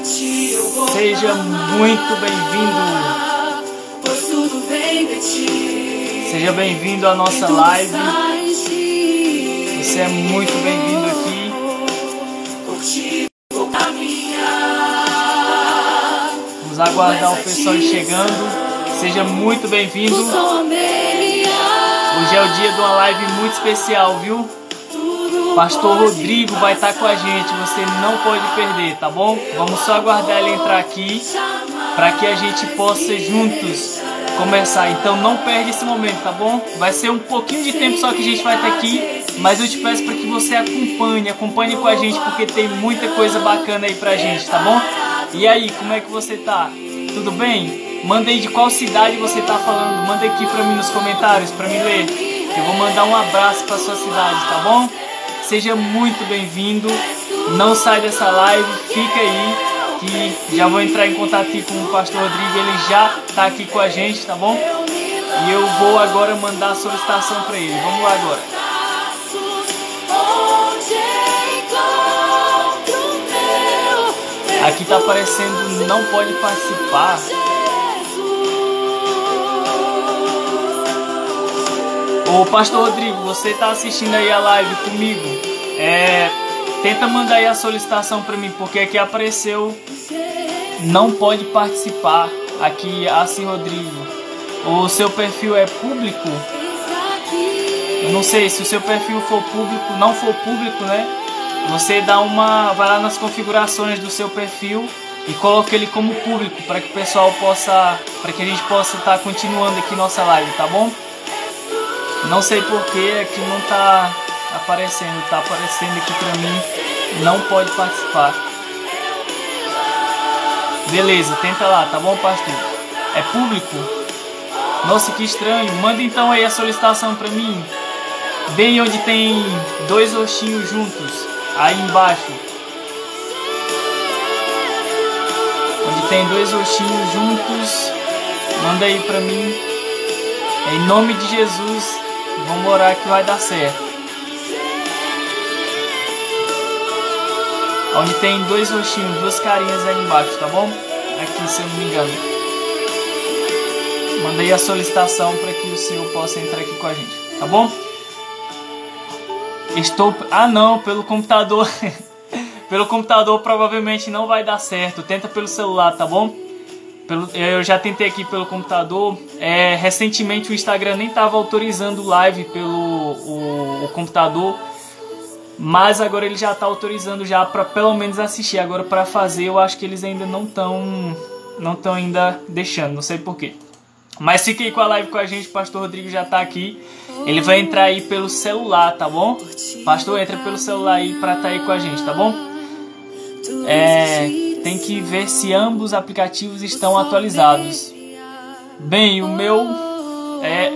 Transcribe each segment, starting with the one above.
Seja muito bem-vindo. Seja bem-vindo à nossa live. Você é muito bem-vindo aqui. Vamos aguardar o pessoal chegando. Seja muito bem-vindo. Hoje é o dia de uma live muito especial, viu? Pastor Rodrigo vai estar com a gente, você não pode perder, tá bom? Vamos só aguardar ele entrar aqui para que a gente possa juntos começar. Então não perde esse momento, tá bom? Vai ser um pouquinho de tempo só que a gente vai estar aqui, mas eu te peço para que você acompanhe com a gente, porque tem muita coisa bacana aí pra gente, tá bom? E aí, como é que você tá? Tudo bem? Manda aí de qual cidade você tá falando, manda aqui para mim nos comentários, para mim ler. Eu vou mandar um abraço para sua cidade, tá bom? Seja muito bem-vindo, não sai dessa live, fica aí, que já vou entrar em contato aqui com o pastor Rodrigo, ele já está aqui com a gente, tá bom? E eu vou agora mandar a solicitação para ele, vamos lá agora. Aqui está aparecendo, não pode participar. Ô pastor Rodrigo, você está assistindo aí a live comigo? Tenta mandar aí a solicitação para mim, porque aqui apareceu não pode participar. Aqui assim, Rodrigo, o seu perfil é público? Eu não sei, se o seu perfil for público, não for público, né? Você vai lá nas configurações do seu perfil e coloca ele como público para que o pessoal para que a gente possa estar continuando aqui nossa live, tá bom? Não sei porque aqui não tá aparecendo aqui pra mim, não pode participar. Beleza, tenta lá, tá bom, pastor? É público? Nossa, que estranho. Manda então aí a solicitação pra mim, bem onde tem dois roxinhos juntos, aí embaixo. Onde tem dois roxinhos juntos, manda aí pra mim. Em nome de Jesus. Vamos orar que vai dar certo. Onde tem dois roxinhos, duas carinhas aí embaixo, tá bom? Aqui, se eu não me engano. Manda aí a solicitação para que o senhor possa entrar aqui com a gente, tá bom? Ah não, pelo computador. Pelo computador provavelmente não vai dar certo. Tenta pelo celular, tá bom? Eu já tentei aqui pelo computador. Recentemente o Instagram nem estava autorizando live pelo o computador, mas agora ele já está autorizando já para pelo menos assistir. Agora para fazer eu acho que eles ainda não estão ainda deixando, não sei porquê. Mas fique aí com a live com a gente, o pastor Rodrigo já está aqui. Ele vai entrar aí pelo celular, tá bom? Pastor, entra pelo celular aí para estar aí com a gente, tá bom? Tem que ver se ambos os aplicativos estão atualizados. Bem, o meu,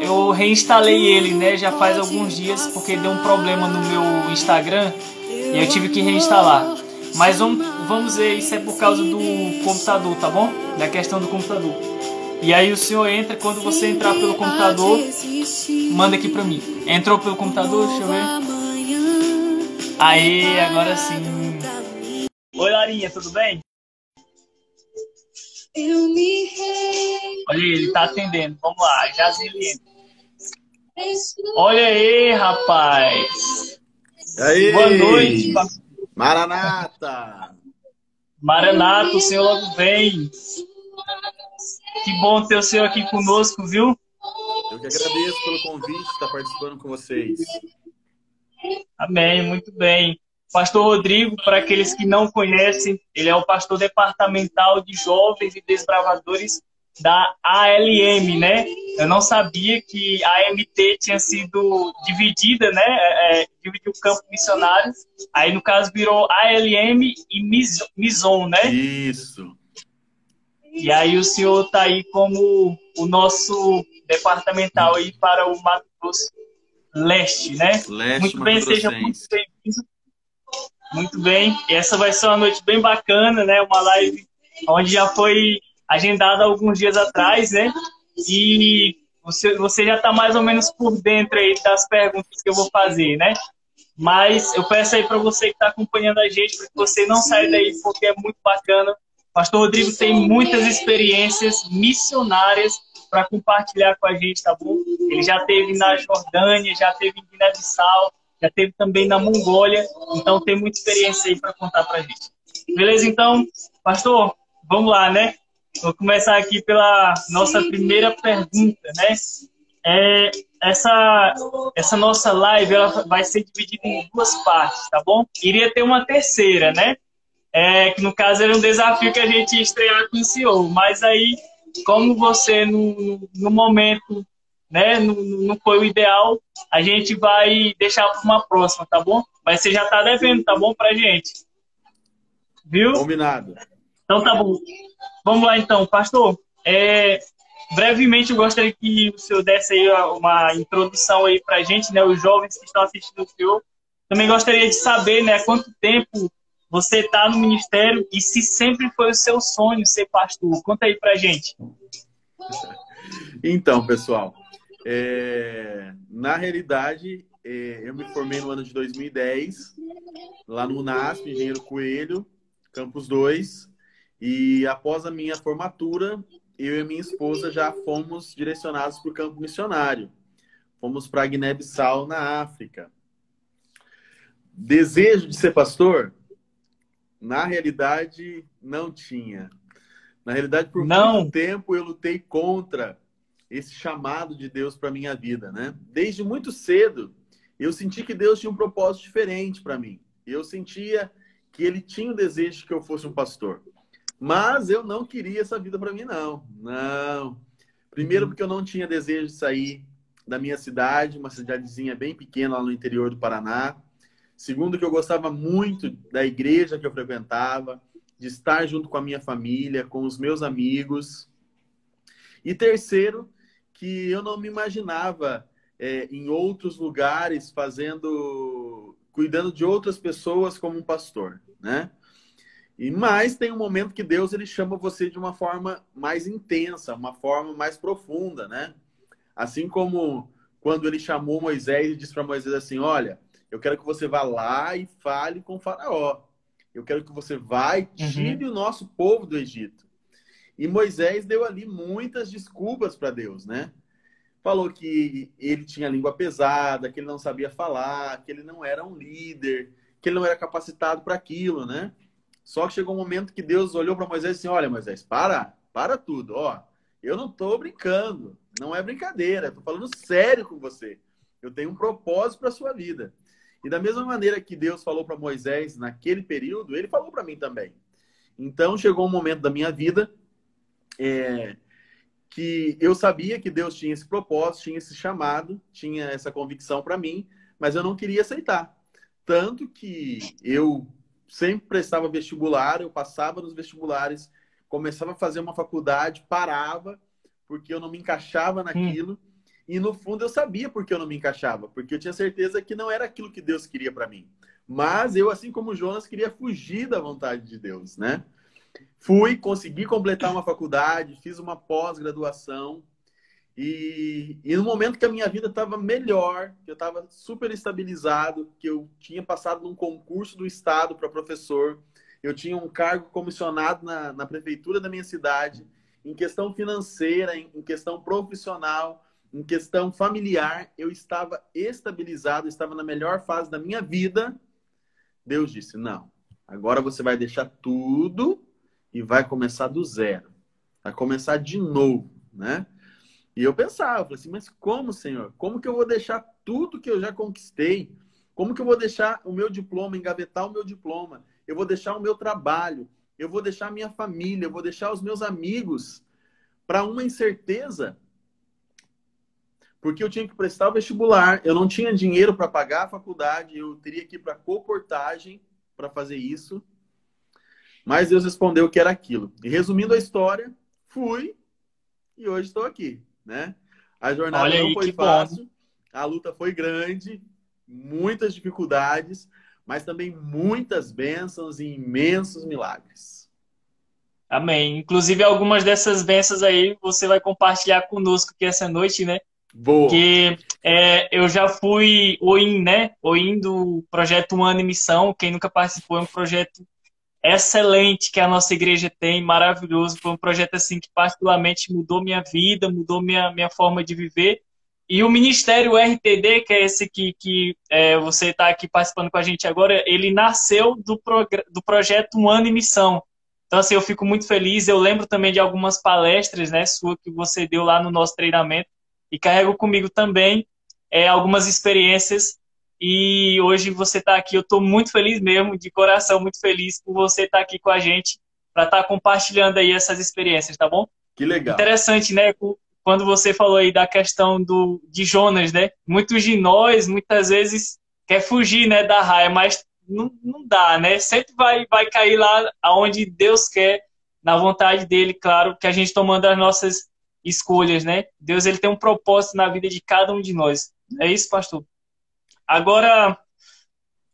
eu reinstalei ele, né? Já faz alguns dias, porque deu um problema no meu Instagram e eu tive que reinstalar. Mas vamos ver, isso é por causa do computador, tá bom? Da questão do computador. E aí o senhor entra, quando você entrar pelo computador, manda aqui pra mim. Entrou pelo computador? Deixa eu ver. Aí, agora sim. Oi, Larinha, tudo bem? Olha aí, ele tá atendendo. Vamos lá, Jaziliene. Olha aí, rapaz. Aí, boa noite. Maranata. Maranata, o senhor logo vem. Que bom ter o senhor aqui conosco, viu? Eu que agradeço pelo convite de estar participando com vocês. Amém, muito bem. Pastor Rodrigo, para aqueles que não conhecem, ele é o pastor departamental de jovens e desbravadores da ALM, né? Eu não sabia que a AMT tinha sido dividida, né? Dividiu o campo missionário. Aí, no caso, virou ALM e Mison, né? Isso. E aí o senhor está aí como o nosso departamental aí para o Mato Grosso Leste, né? Muito bem, seja muito bem-vindo. Muito bem, essa vai ser uma noite bem bacana, né? Uma live onde já foi agendada alguns dias atrás, né? E você já está mais ou menos por dentro aí das perguntas que eu vou fazer, né? Mas eu peço aí para você que está acompanhando a gente, para que você não saia daí, porque é muito bacana Pastor Rodrigo tem muitas experiências missionárias para compartilhar com a gente, tá bom? Ele já esteve na Jordânia, já esteve em Guiné-Bissau, já esteve também na Mongólia, então tem muita experiência aí para contar para a gente. Beleza, então, pastor, vamos lá, né? Vou começar aqui pela nossa primeira pergunta, né? Essa nossa live ela vai ser dividida em duas partes, tá bom? Iria ter uma terceira, né? Que no caso era um desafio que a gente ia estrear com o senhor, mas aí, como você no momento, né, não foi o ideal, a gente vai deixar para uma próxima, tá bom? Mas você já tá devendo, tá bom, pra gente? Viu? Combinado. Então tá bom. Vamos lá então, pastor. Brevemente eu gostaria que o senhor desse aí uma introdução aí pra gente, né, os jovens que estão assistindo o senhor. Também gostaria de saber, né, quanto tempo você está no ministério e se sempre foi o seu sonho ser pastor. Conta aí pra gente. Então, pessoal, na realidade, eu me formei no ano de 2010, lá no UNASP, Engenheiro Coelho, Campus 2, e após a minha formatura, eu e a minha esposa já fomos direcionados para o campo missionário. Fomos para Guiné-Bissau, na África. Desejo de ser pastor? Na realidade, não tinha. Na realidade, por muito tempo, eu lutei contra esse chamado de Deus para a minha vida, né? Desde muito cedo, eu senti que Deus tinha um propósito diferente para mim. Eu sentia que Ele tinha o desejo de que eu fosse um pastor. Mas eu não queria essa vida para mim, não. Não. Primeiro, porque eu não tinha desejo de sair da minha cidade, uma cidadezinha bem pequena lá no interior do Paraná. Segundo, que eu gostava muito da igreja que eu frequentava, de estar junto com a minha família, com os meus amigos. E terceiro, que eu não me imaginava em outros lugares cuidando de outras pessoas como um pastor, né? Mas tem um momento que Deus ele chama você de uma forma mais intensa, uma forma mais profunda, né? Assim como quando ele chamou Moisés e disse para Moisés assim, olha, eu quero que você vá lá e fale com o faraó. Eu quero que você vá e tire o nosso povo do Egito. E Moisés deu ali muitas desculpas para Deus, né? Falou que ele tinha língua pesada, que ele não sabia falar, que ele não era um líder, que ele não era capacitado para aquilo, né? Só que chegou um momento que Deus olhou para Moisés e disse, olha, Moisés, para tudo. Ó, eu não estou brincando, não é brincadeira, estou falando sério com você. Eu tenho um propósito para a sua vida. E da mesma maneira que Deus falou para Moisés naquele período, ele falou para mim também. Então chegou um momento da minha vida que eu sabia que Deus tinha esse propósito, tinha esse chamado, tinha essa convicção para mim, mas eu não queria aceitar. Tanto que eu sempre prestava vestibular, eu passava nos vestibulares, começava a fazer uma faculdade, parava, porque eu não me encaixava naquilo. E no fundo eu sabia por que eu não me encaixava, porque eu tinha certeza que não era aquilo que Deus queria para mim. Mas eu, assim como Jonas, queria fugir da vontade de Deus, né? Consegui completar uma faculdade, fiz uma pós-graduação. E no momento que a minha vida estava melhor, que eu estava super estabilizado, que eu tinha passado num concurso do estado para professor, eu tinha um cargo comissionado na prefeitura da minha cidade, em questão financeira, em questão profissional, em questão familiar, eu estava estabilizado, estava na melhor fase da minha vida. Deus disse, não, agora você vai deixar tudo e vai começar do zero. Vai começar de novo, né? E eu pensava, falei assim, mas como, Senhor? Como que eu vou deixar tudo que eu já conquistei? Como que eu vou deixar o meu diploma, engavetar o meu diploma? Eu vou deixar o meu trabalho, eu vou deixar a minha família, eu vou deixar os meus amigos para uma incerteza? Porque eu tinha que prestar o vestibular, eu não tinha dinheiro para pagar a faculdade, eu teria que ir para coportagem para fazer isso. Mas Deus respondeu que era aquilo. E resumindo a história, fui e hoje estou aqui, né? A jornada não foi fácil, a luta foi grande, muitas dificuldades, mas também muitas bênçãos e imensos milagres. Amém. Inclusive, algumas dessas bênçãos aí você vai compartilhar conosco aqui essa noite, né? Boa. Porque eu já fui OIM, né? OIM do projeto Um Ano em Missão. Quem nunca participou, é um projeto excelente que a nossa igreja tem, maravilhoso. Foi um projeto assim que particularmente mudou minha vida, mudou minha forma de viver. E o Ministério RTD, que é esse que você está aqui participando com a gente agora, ele nasceu do projeto Um Ano em Missão. Então, assim, eu fico muito feliz. Eu lembro também de algumas palestras, né, sua que você deu lá no nosso treinamento e carrego comigo também algumas experiências. E hoje você está aqui, eu estou muito feliz mesmo, de coração, muito feliz por você estar aqui com a gente, para estar compartilhando aí essas experiências, tá bom? Que legal. Interessante, né? Quando você falou aí da questão de Jonas, né? Muitos de nós, muitas vezes, quer fugir, né, da raia, mas não dá, né? Sempre vai cair lá aonde Deus quer, na vontade dele, claro, que a gente tomando as nossas escolhas, né? Deus, ele tem um propósito na vida de cada um de nós. É isso, pastor? Agora,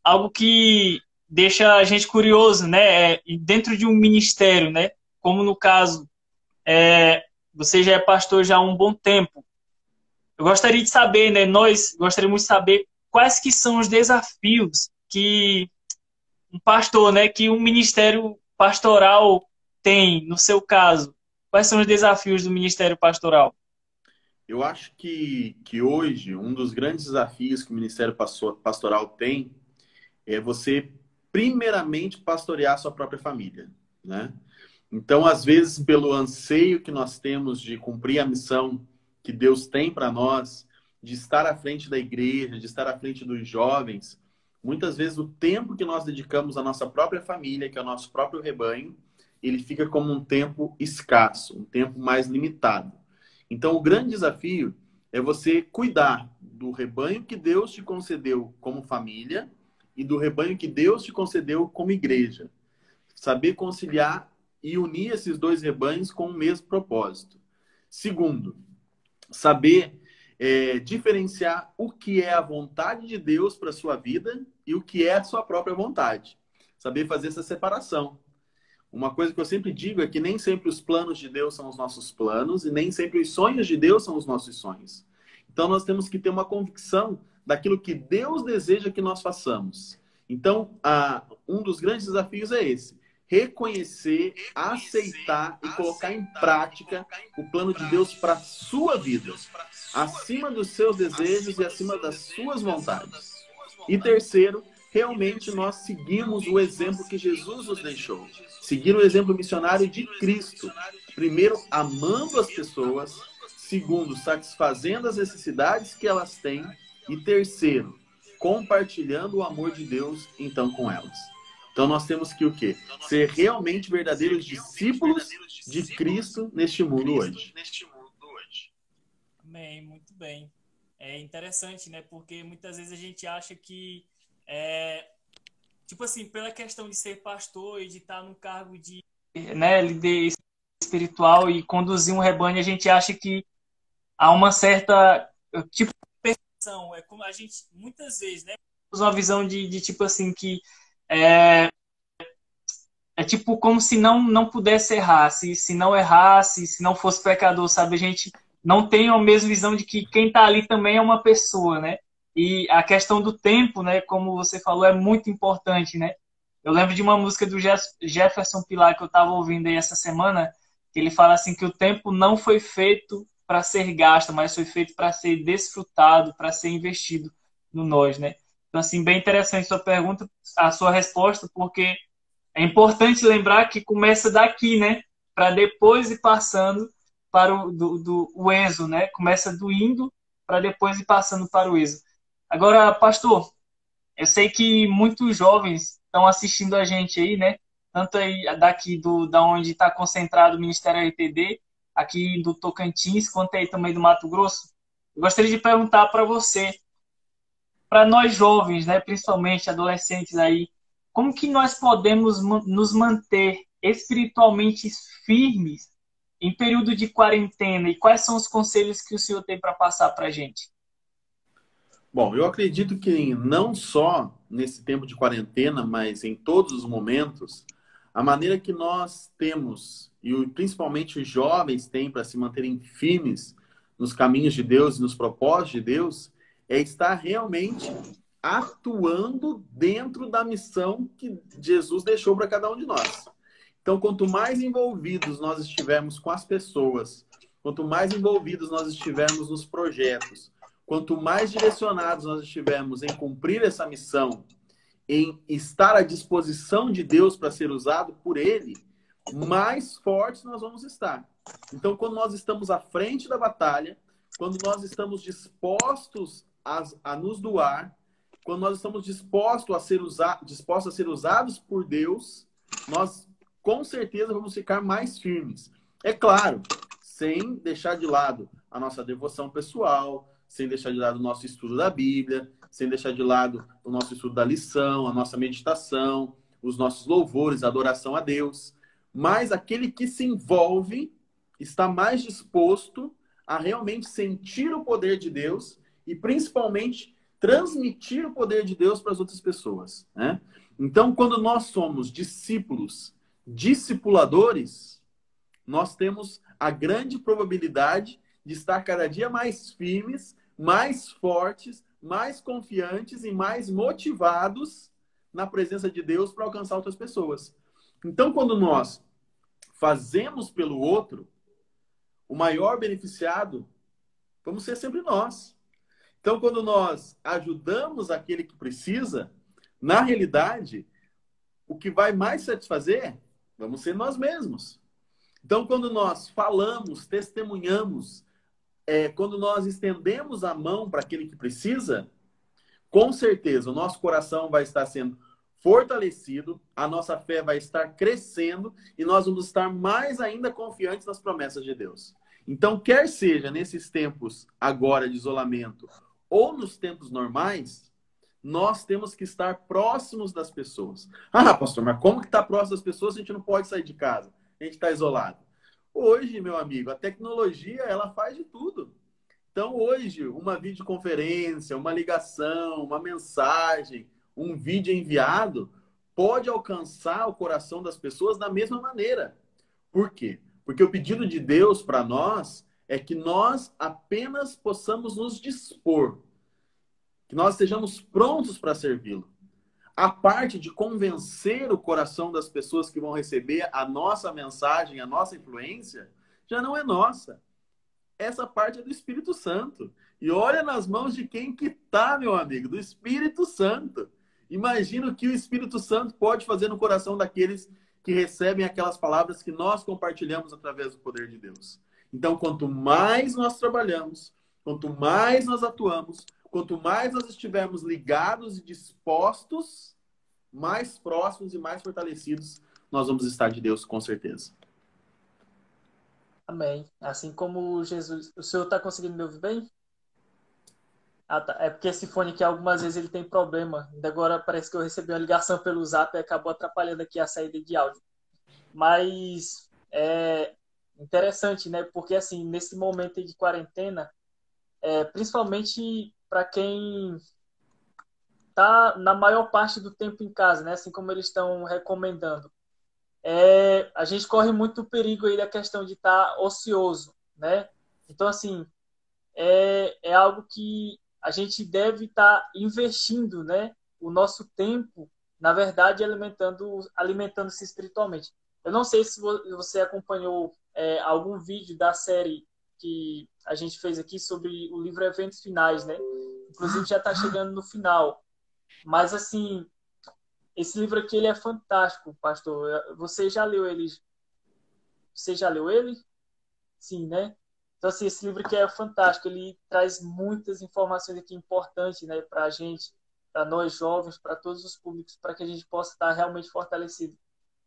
algo que deixa a gente curioso, né? Dentro de um ministério, né? Como no caso, você já é pastor já há um bom tempo. Eu gostaria de saber, né? Nós gostaríamos de saber quais que são os desafios que um pastor, né? Que um ministério pastoral tem, no seu caso. Quais são os desafios do ministério pastoral? Eu acho que hoje um dos grandes desafios que o Ministério Pastoral tem é você, primeiramente, pastorear a sua própria família, né? Então, às vezes, pelo anseio que nós temos de cumprir a missão que Deus tem para nós, de estar à frente da igreja, de estar à frente dos jovens, muitas vezes o tempo que nós dedicamos à nossa própria família, que é o nosso próprio rebanho, ele fica como um tempo escasso, um tempo mais limitado. Então, o grande desafio é você cuidar do rebanho que Deus te concedeu como família e do rebanho que Deus te concedeu como igreja. Saber conciliar e unir esses dois rebanhos com o mesmo propósito. Segundo, saber diferenciar o que é a vontade de Deus para a sua vida e o que é a sua própria vontade. Saber fazer essa separação. Uma coisa que eu sempre digo é que nem sempre os planos de Deus são os nossos planos e nem sempre os sonhos de Deus são os nossos sonhos. Então, nós temos que ter uma convicção daquilo que Deus deseja que nós façamos. Então, um dos grandes desafios é esse. Reconhecer, aceitar e colocar em prática o plano de Deus para a sua vida. Acima dos seus desejos e acima das suas vontades. E terceiro, realmente nós seguimos o exemplo que Jesus nos deixou. Seguir o exemplo missionário de Cristo. Primeiro, amando as pessoas. Segundo, satisfazendo as necessidades que elas têm. E terceiro, compartilhando o amor de Deus, então, com elas. Então, nós temos que o quê? Ser realmente verdadeiros discípulos de Cristo neste mundo hoje. Amém, muito bem. É interessante, né? Porque muitas vezes a gente acha que tipo assim, pela questão de ser pastor e de estar num cargo de, né, líder espiritual e conduzir um rebanho, a gente acha que há uma certa tipo de percepção. É como a gente, muitas vezes, né, temos uma visão de tipo assim, que é tipo como se não pudesse errar, se não errasse, se não fosse pecador, sabe? A gente não tem a mesma visão de que quem está ali também é uma pessoa, né? E a questão do tempo, né, como você falou, é muito importante, né? Eu lembro de uma música do Jefferson Pilar que eu estava ouvindo aí essa semana, que ele fala assim que o tempo não foi feito para ser gasto, mas foi feito para ser desfrutado, para ser investido no nós, né? Então, assim, bem interessante a sua pergunta, a sua resposta, porque é importante lembrar que começa daqui, né? Para depois ir passando para o ESO, né? Começa do indo para depois ir passando para o ESO. Agora, pastor, eu sei que muitos jovens estão assistindo a gente aí, né? Tanto aí daqui da onde está concentrado o Ministério RTD, aqui do Tocantins, quanto aí também do Mato Grosso. Eu gostaria de perguntar para você, para nós jovens, né, principalmente adolescentes aí, como que nós podemos nos manter espiritualmente firmes em período de quarentena e quais são os conselhos que o senhor tem para passar para a gente? Bom, eu acredito que não só nesse tempo de quarentena, mas em todos os momentos, a maneira que nós temos, e principalmente os jovens têm para se manterem firmes nos caminhos de Deus e nos propósitos de Deus, é estar realmente atuando dentro da missão que Jesus deixou para cada um de nós. Então, quanto mais envolvidos nós estivermos com as pessoas, quanto mais envolvidos nós estivermos nos projetos, quanto mais direcionados nós estivermos em cumprir essa missão, em estar à disposição de Deus para ser usado por Ele, mais fortes nós vamos estar. Então, quando nós estamos à frente da batalha, quando nós estamos dispostos a nos doar, quando nós estamos dispostos a ser usados por Deus, nós com certeza vamos ficar mais firmes. É claro, sem deixar de lado a nossa devoção pessoal, sem deixar de lado o nosso estudo da Bíblia, sem deixar de lado o nosso estudo da lição, a nossa meditação, os nossos louvores, a adoração a Deus. Mas aquele que se envolve está mais disposto a realmente sentir o poder de Deus e, principalmente, transmitir o poder de Deus para as outras pessoas, né? Então, quando nós somos discípulos, discipuladores, nós temos a grande probabilidade de estar cada dia mais firmes, mais fortes, mais confiantes e mais motivados na presença de Deus para alcançar outras pessoas. Então, quando nós fazemos pelo outro, o maior beneficiado vamos ser sempre nós. Então, quando nós ajudamos aquele que precisa, na realidade, o que vai mais satisfazer vamos ser nós mesmos. Então, quando nós falamos, testemunhamos, quando nós estendemos a mão para aquele que precisa, com certeza o nosso coração vai estar sendo fortalecido, a nossa fé vai estar crescendo e nós vamos estar mais ainda confiantes nas promessas de Deus. Então, quer seja nesses tempos agora de isolamento ou nos tempos normais, nós temos que estar próximos das pessoas. Ah, pastor, mas como que está próximo das pessoas se a gente não pode sair de casa? A gente está isolado. Hoje, meu amigo, a tecnologia, ela faz de tudo. Então, hoje, uma videoconferência, uma ligação, uma mensagem, um vídeo enviado, pode alcançar o coração das pessoas da mesma maneira. Por quê? Porque o pedido de Deus para nós é que nós apenas possamos nos dispor, que nós estejamos prontos para servi-lo. A parte de convencer o coração das pessoas que vão receber a nossa mensagem, a nossa influência, já não é nossa. Essa parte é do Espírito Santo. E olha nas mãos de quem que tá, meu amigo, do Espírito Santo. Imagina o que o Espírito Santo pode fazer no coração daqueles que recebem aquelas palavras que nós compartilhamos através do poder de Deus. Então, quanto mais nós trabalhamos, quanto mais nós atuamos, quanto mais nós estivermos ligados e dispostos, mais próximos e mais fortalecidos nós vamos estar de Deus, com certeza. Amém. Assim como Jesus... O senhor está conseguindo me ouvir bem? Ah, tá. É porque esse fone aqui, algumas vezes, ele tem problema. Ainda agora parece que eu recebi uma ligação pelo Zap e acabou atrapalhando aqui a saída de áudio. Mas é interessante, né? Porque, assim, nesse momento de quarentena, principalmente para quem está na maior parte do tempo em casa, né? Assim como eles estão recomendando. A gente corre muito perigo aí da questão de estar ocioso, né? Então, assim, é algo que a gente deve estar investindo, né? O nosso tempo, na verdade, alimentando-se espiritualmente. Eu não sei se você acompanhou algum vídeo da série que a gente fez aqui sobre o livro Eventos Finais, né? Inclusive já está chegando no final. Mas, assim, esse livro aqui ele é fantástico, pastor. Você já leu ele? Você já leu ele? Sim, né? Então, assim, esse livro aqui é fantástico. Ele traz muitas informações aqui importantes, né, para a gente, para nós jovens, para todos os públicos, para que a gente possa estar realmente fortalecido.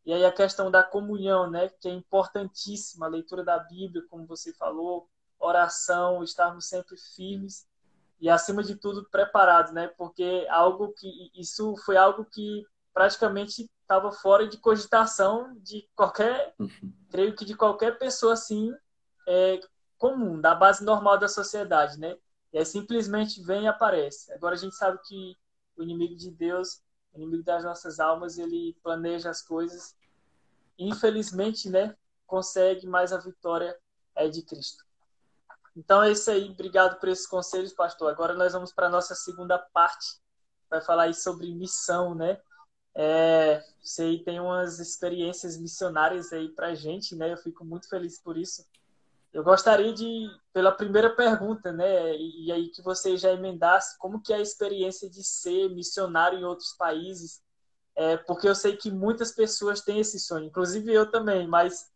E aí a questão da comunhão, né, que é importantíssima, a leitura da Bíblia, como você falou, oração, estarmos sempre firmes e, acima de tudo, preparados, né? Porque isso foi algo que praticamente estava fora de cogitação de qualquer, creio que de qualquer pessoa assim, comum, da base normal da sociedade, né? E aí simplesmente vem e aparece. Agora a gente sabe que o inimigo de Deus, o inimigo das nossas almas, ele planeja as coisas. Infelizmente, né? Consegue, mas a vitória é de Cristo. Então é isso aí. Obrigado por esses conselhos, pastor. Agora nós vamos para a nossa segunda parte vai falar aí sobre missão, né? Você aí tem umas experiências missionárias aí pra gente, né? Eu fico muito feliz por isso. Eu gostaria de, pela primeira pergunta, né? E aí que você já emendasse, como que é a experiência de ser missionário em outros países? Porque eu sei que muitas pessoas têm esse sonho, inclusive eu também, mas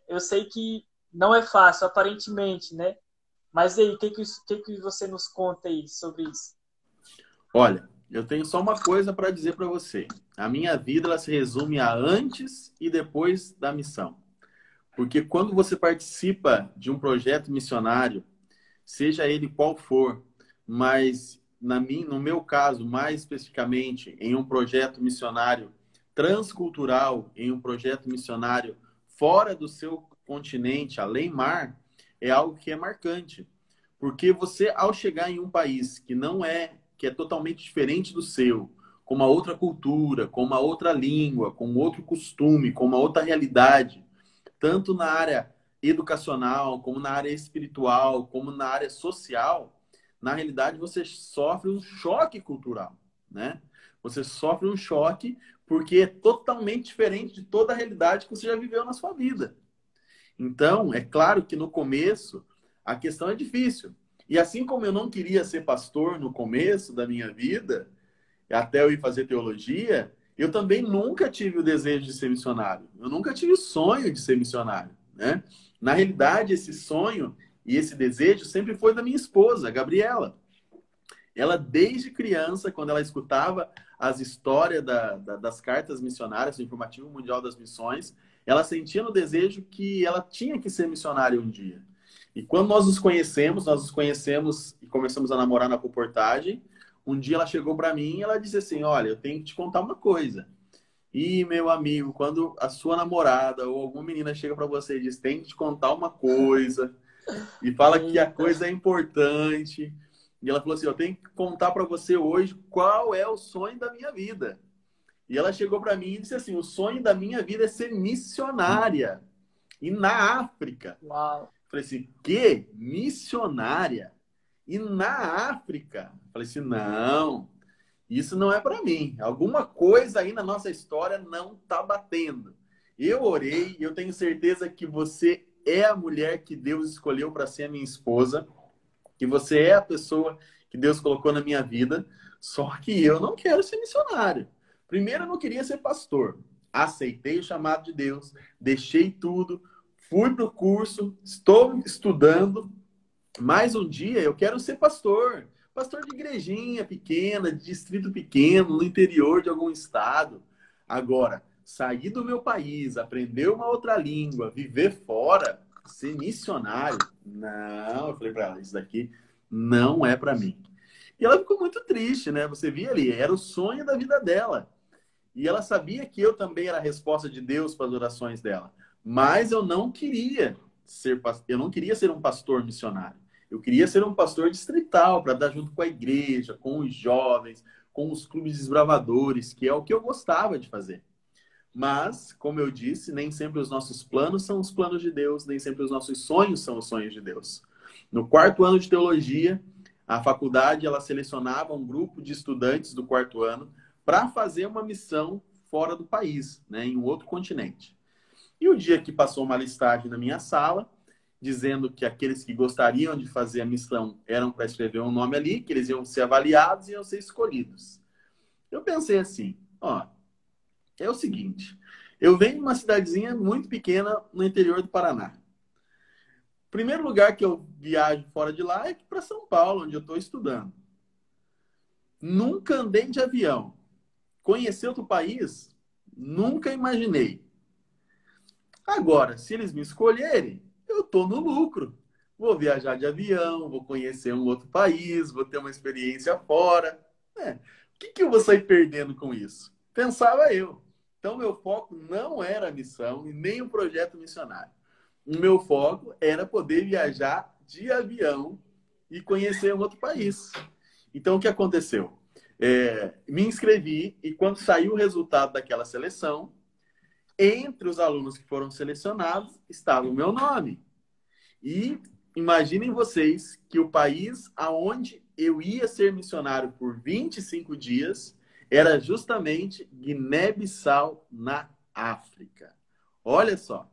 eu sei que não é fácil, aparentemente, né? Mas e aí, o que você nos conta aí sobre isso? Olha, eu tenho só uma coisa para dizer para você. A minha vida ela se resume a antes e depois da missão. Porque quando você participa de um projeto missionário, seja ele qual for, mas no meu caso, mais especificamente, em um projeto missionário transcultural, em um projeto missionário fora do seu continente, além mar, é algo que é marcante. Porque você, ao chegar em um país que é totalmente diferente do seu, com uma outra cultura, com uma outra língua, com outro costume, com uma outra realidade, tanto na área educacional, como na área espiritual, como na área social, na realidade você sofre um choque cultural, né? Você sofre um choque porque é totalmente diferente de toda a realidade que você já viveu na sua vida. Então, é claro que no começo a questão é difícil. E assim como eu não queria ser pastor no começo da minha vida, até eu ir fazer teologia, eu também nunca tive o desejo de ser missionário. Eu nunca tive o sonho de ser missionário, né? Na realidade, esse sonho e esse desejo sempre foi da minha esposa, Gabriela. Ela, desde criança, quando ela escutava as histórias das cartas missionárias, do Informativo Mundial das Missões, ela sentia no desejo que ela tinha que ser missionária um dia. E quando nós nos conhecemos e começamos a namorar na comportagem, um dia ela chegou para mim e ela disse assim, olha, eu tenho que te contar uma coisa. E, meu amigo, quando a sua namorada ou alguma menina chega para você e diz, tem que te contar uma coisa, e fala que a Eita. coisa é importante, e ela falou assim, eu tenho que contar para você hoje qual é o sonho da minha vida. E ela chegou para mim e disse assim, o sonho da minha vida é ser missionária. E na África. Uau. Falei assim, que? Missionária? E na África? Falei assim, não, isso não é para mim. Alguma coisa aí na nossa história não está batendo. Eu orei e eu tenho certeza que você é a mulher que Deus escolheu para ser a minha esposa, que você é a pessoa que Deus colocou na minha vida, só que eu não quero ser missionário. Primeiro, eu não queria ser pastor. Aceitei o chamado de Deus, deixei tudo, fui para o curso, estou estudando, mas um dia eu quero ser pastor. Pastor de igrejinha pequena, de distrito pequeno, no interior de algum estado. Agora, sair do meu país, aprender uma outra língua, viver fora, ser missionário, não. Eu falei para ela, isso daqui não é para mim. E ela ficou muito triste, né? Você via ali, era o sonho da vida dela. E ela sabia que eu também era a resposta de Deus para as orações dela. Mas eu não queria ser um pastor missionário. Eu queria ser um pastor distrital para dar junto com a igreja, com os jovens, com os clubes desbravadores, que é o que eu gostava de fazer. Mas, como eu disse, nem sempre os nossos planos são os planos de Deus, nem sempre os nossos sonhos são os sonhos de Deus. No quarto ano de teologia, a faculdade ela selecionava um grupo de estudantes do quarto ano para fazer uma missão fora do país, né, em um outro continente. E o dia que passou uma listagem na minha sala, dizendo que aqueles que gostariam de fazer a missão eram para escrever um nome ali, que eles iam ser avaliados e iam ser escolhidos. Eu pensei assim, ó, é o seguinte, eu venho de uma cidadezinha muito pequena no interior do Paraná. O primeiro lugar que eu viajo fora de lá é para São Paulo, onde eu estou estudando. Nunca andei de avião. Conhecer outro país? Nunca imaginei. Agora, se eles me escolherem, eu estou no lucro. Vou viajar de avião, vou conhecer um outro país, vou ter uma experiência fora. O que eu vou sair perdendo com isso? Pensava eu. Então, meu foco não era a missão e nem o projeto missionário. O meu foco era poder viajar de avião e conhecer um outro país. Então, o que aconteceu? Me inscrevi e quando saiu o resultado daquela seleção, entre os alunos que foram selecionados estava o meu nome. E imaginem vocês que o país aonde eu ia ser missionário por 25 dias era justamente Guiné-Bissau, na África. Olha só.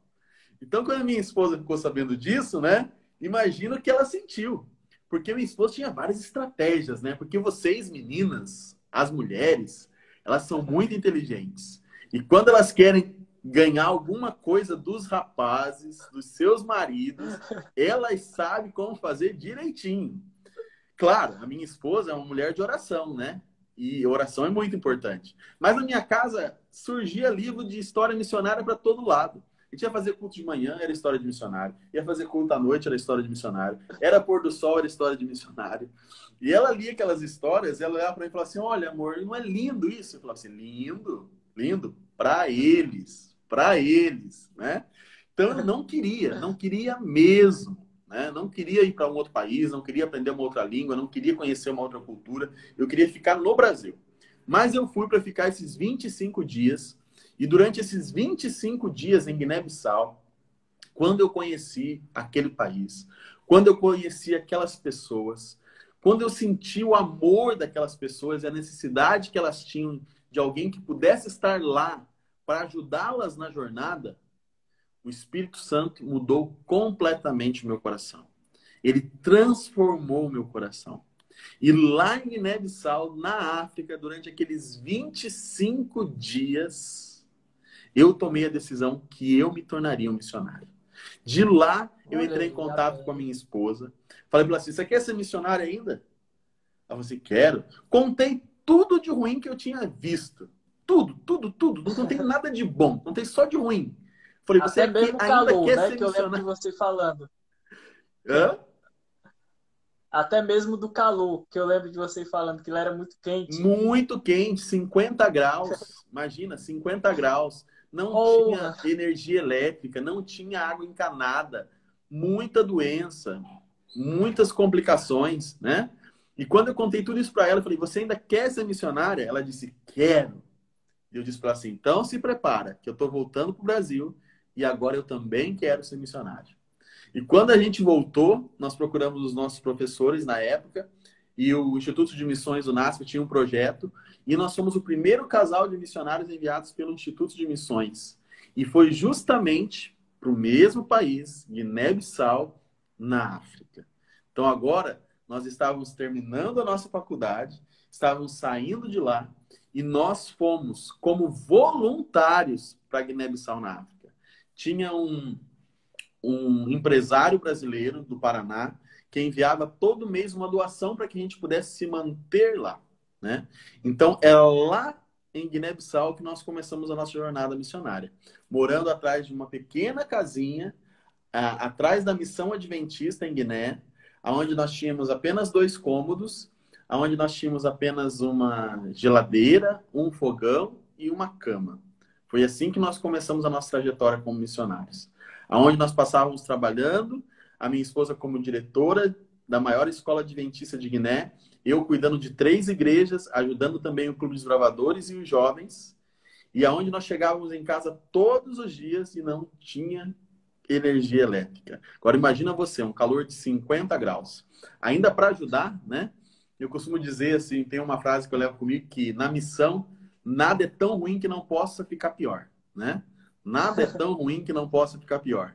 Então, quando a minha esposa ficou sabendo disso, né? Imagina o que ela sentiu. Porque minha esposa tinha várias estratégias, né? Porque vocês, meninas, as mulheres, elas são muito inteligentes. E quando elas querem ganhar alguma coisa dos rapazes, dos seus maridos, elas sabem como fazer direitinho. Claro, a minha esposa é uma mulher de oração, né? E oração é muito importante. Mas na minha casa surgia livro de história missionária para todo lado. A gente ia fazer culto de manhã, era história de missionário. Ia fazer culto à noite, era história de missionário. Era pôr do sol, era história de missionário. E ela lia aquelas histórias, ela olhava para mim e falava assim, olha, amor, não é lindo isso? Eu falava assim, lindo, lindo, para eles, né? Então eu não queria mesmo. Né? Não queria ir para um outro país, não queria aprender uma outra língua, não queria conhecer uma outra cultura. Eu queria ficar no Brasil. Mas eu fui para ficar esses 25 dias. E durante esses 25 dias em Guiné-Bissau, quando eu conheci aquele país, quando eu conheci aquelas pessoas, quando eu senti o amor daquelas pessoas e a necessidade que elas tinham de alguém que pudesse estar lá para ajudá-las na jornada, o Espírito Santo mudou completamente o meu coração. Ele transformou o meu coração. E lá em Guiné-Bissau, na África, durante aqueles 25 dias, eu tomei a decisão que eu me tornaria um missionário. De lá, eu entrei em contato com a minha esposa. Falei para ela assim, você quer ser missionário ainda? Ela falou assim, quero. Contei tudo de ruim que eu tinha visto. Tudo. Não contei nada de bom. Contei só de ruim. Falei, você até mesmo ainda calor, quer né? ser Que eu lembro de missionário? você falando. Hã? Até mesmo do calor, que eu lembro de você falando que ele era muito quente. Muito quente, 50 graus. Imagina, 50 graus. Não tinha Porra! energia elétrica, não tinha água encanada. Muita doença, muitas complicações, né? E quando eu contei tudo isso para ela, eu falei, você ainda quer ser missionária? Ela disse, quero. E eu disse para ela assim, então se prepara, que eu estou voltando para o Brasil e agora eu também quero ser missionário. E quando a gente voltou, nós procuramos os nossos professores na época e o Instituto de Missões do NASP tinha um projeto e nós fomos o primeiro casal de missionários enviados pelo Instituto de Missões. E foi justamente para o mesmo país, Guiné-Bissau, na África. Então agora nós estávamos terminando a nossa faculdade, estávamos saindo de lá e nós fomos como voluntários para Guiné-Bissau, na África. Tinha um empresário brasileiro do Paraná que enviava todo mês uma doação para que a gente pudesse se manter lá, né? Então, é lá em Guiné-Bissau que nós começamos a nossa jornada missionária, morando atrás de uma pequena casinha, atrás da Missão Adventista em Guiné, onde nós tínhamos apenas 2 cômodos, onde nós tínhamos apenas uma geladeira, um fogão e uma cama. Foi assim que nós começamos a nossa trajetória como missionários. Onde nós passávamos trabalhando, a minha esposa como diretora da maior escola adventista de Guiné, eu cuidando de 3 igrejas, ajudando também o Clube dos Bravadores e os jovens, e aonde nós chegávamos em casa todos os dias e não tinha energia elétrica. Agora imagina você, um calor de 50 graus. Ainda para ajudar, né? Eu costumo dizer assim, tem uma frase que eu levo comigo, que na missão, nada é tão ruim que não possa ficar pior, né? Nada é tão ruim que não possa ficar pior.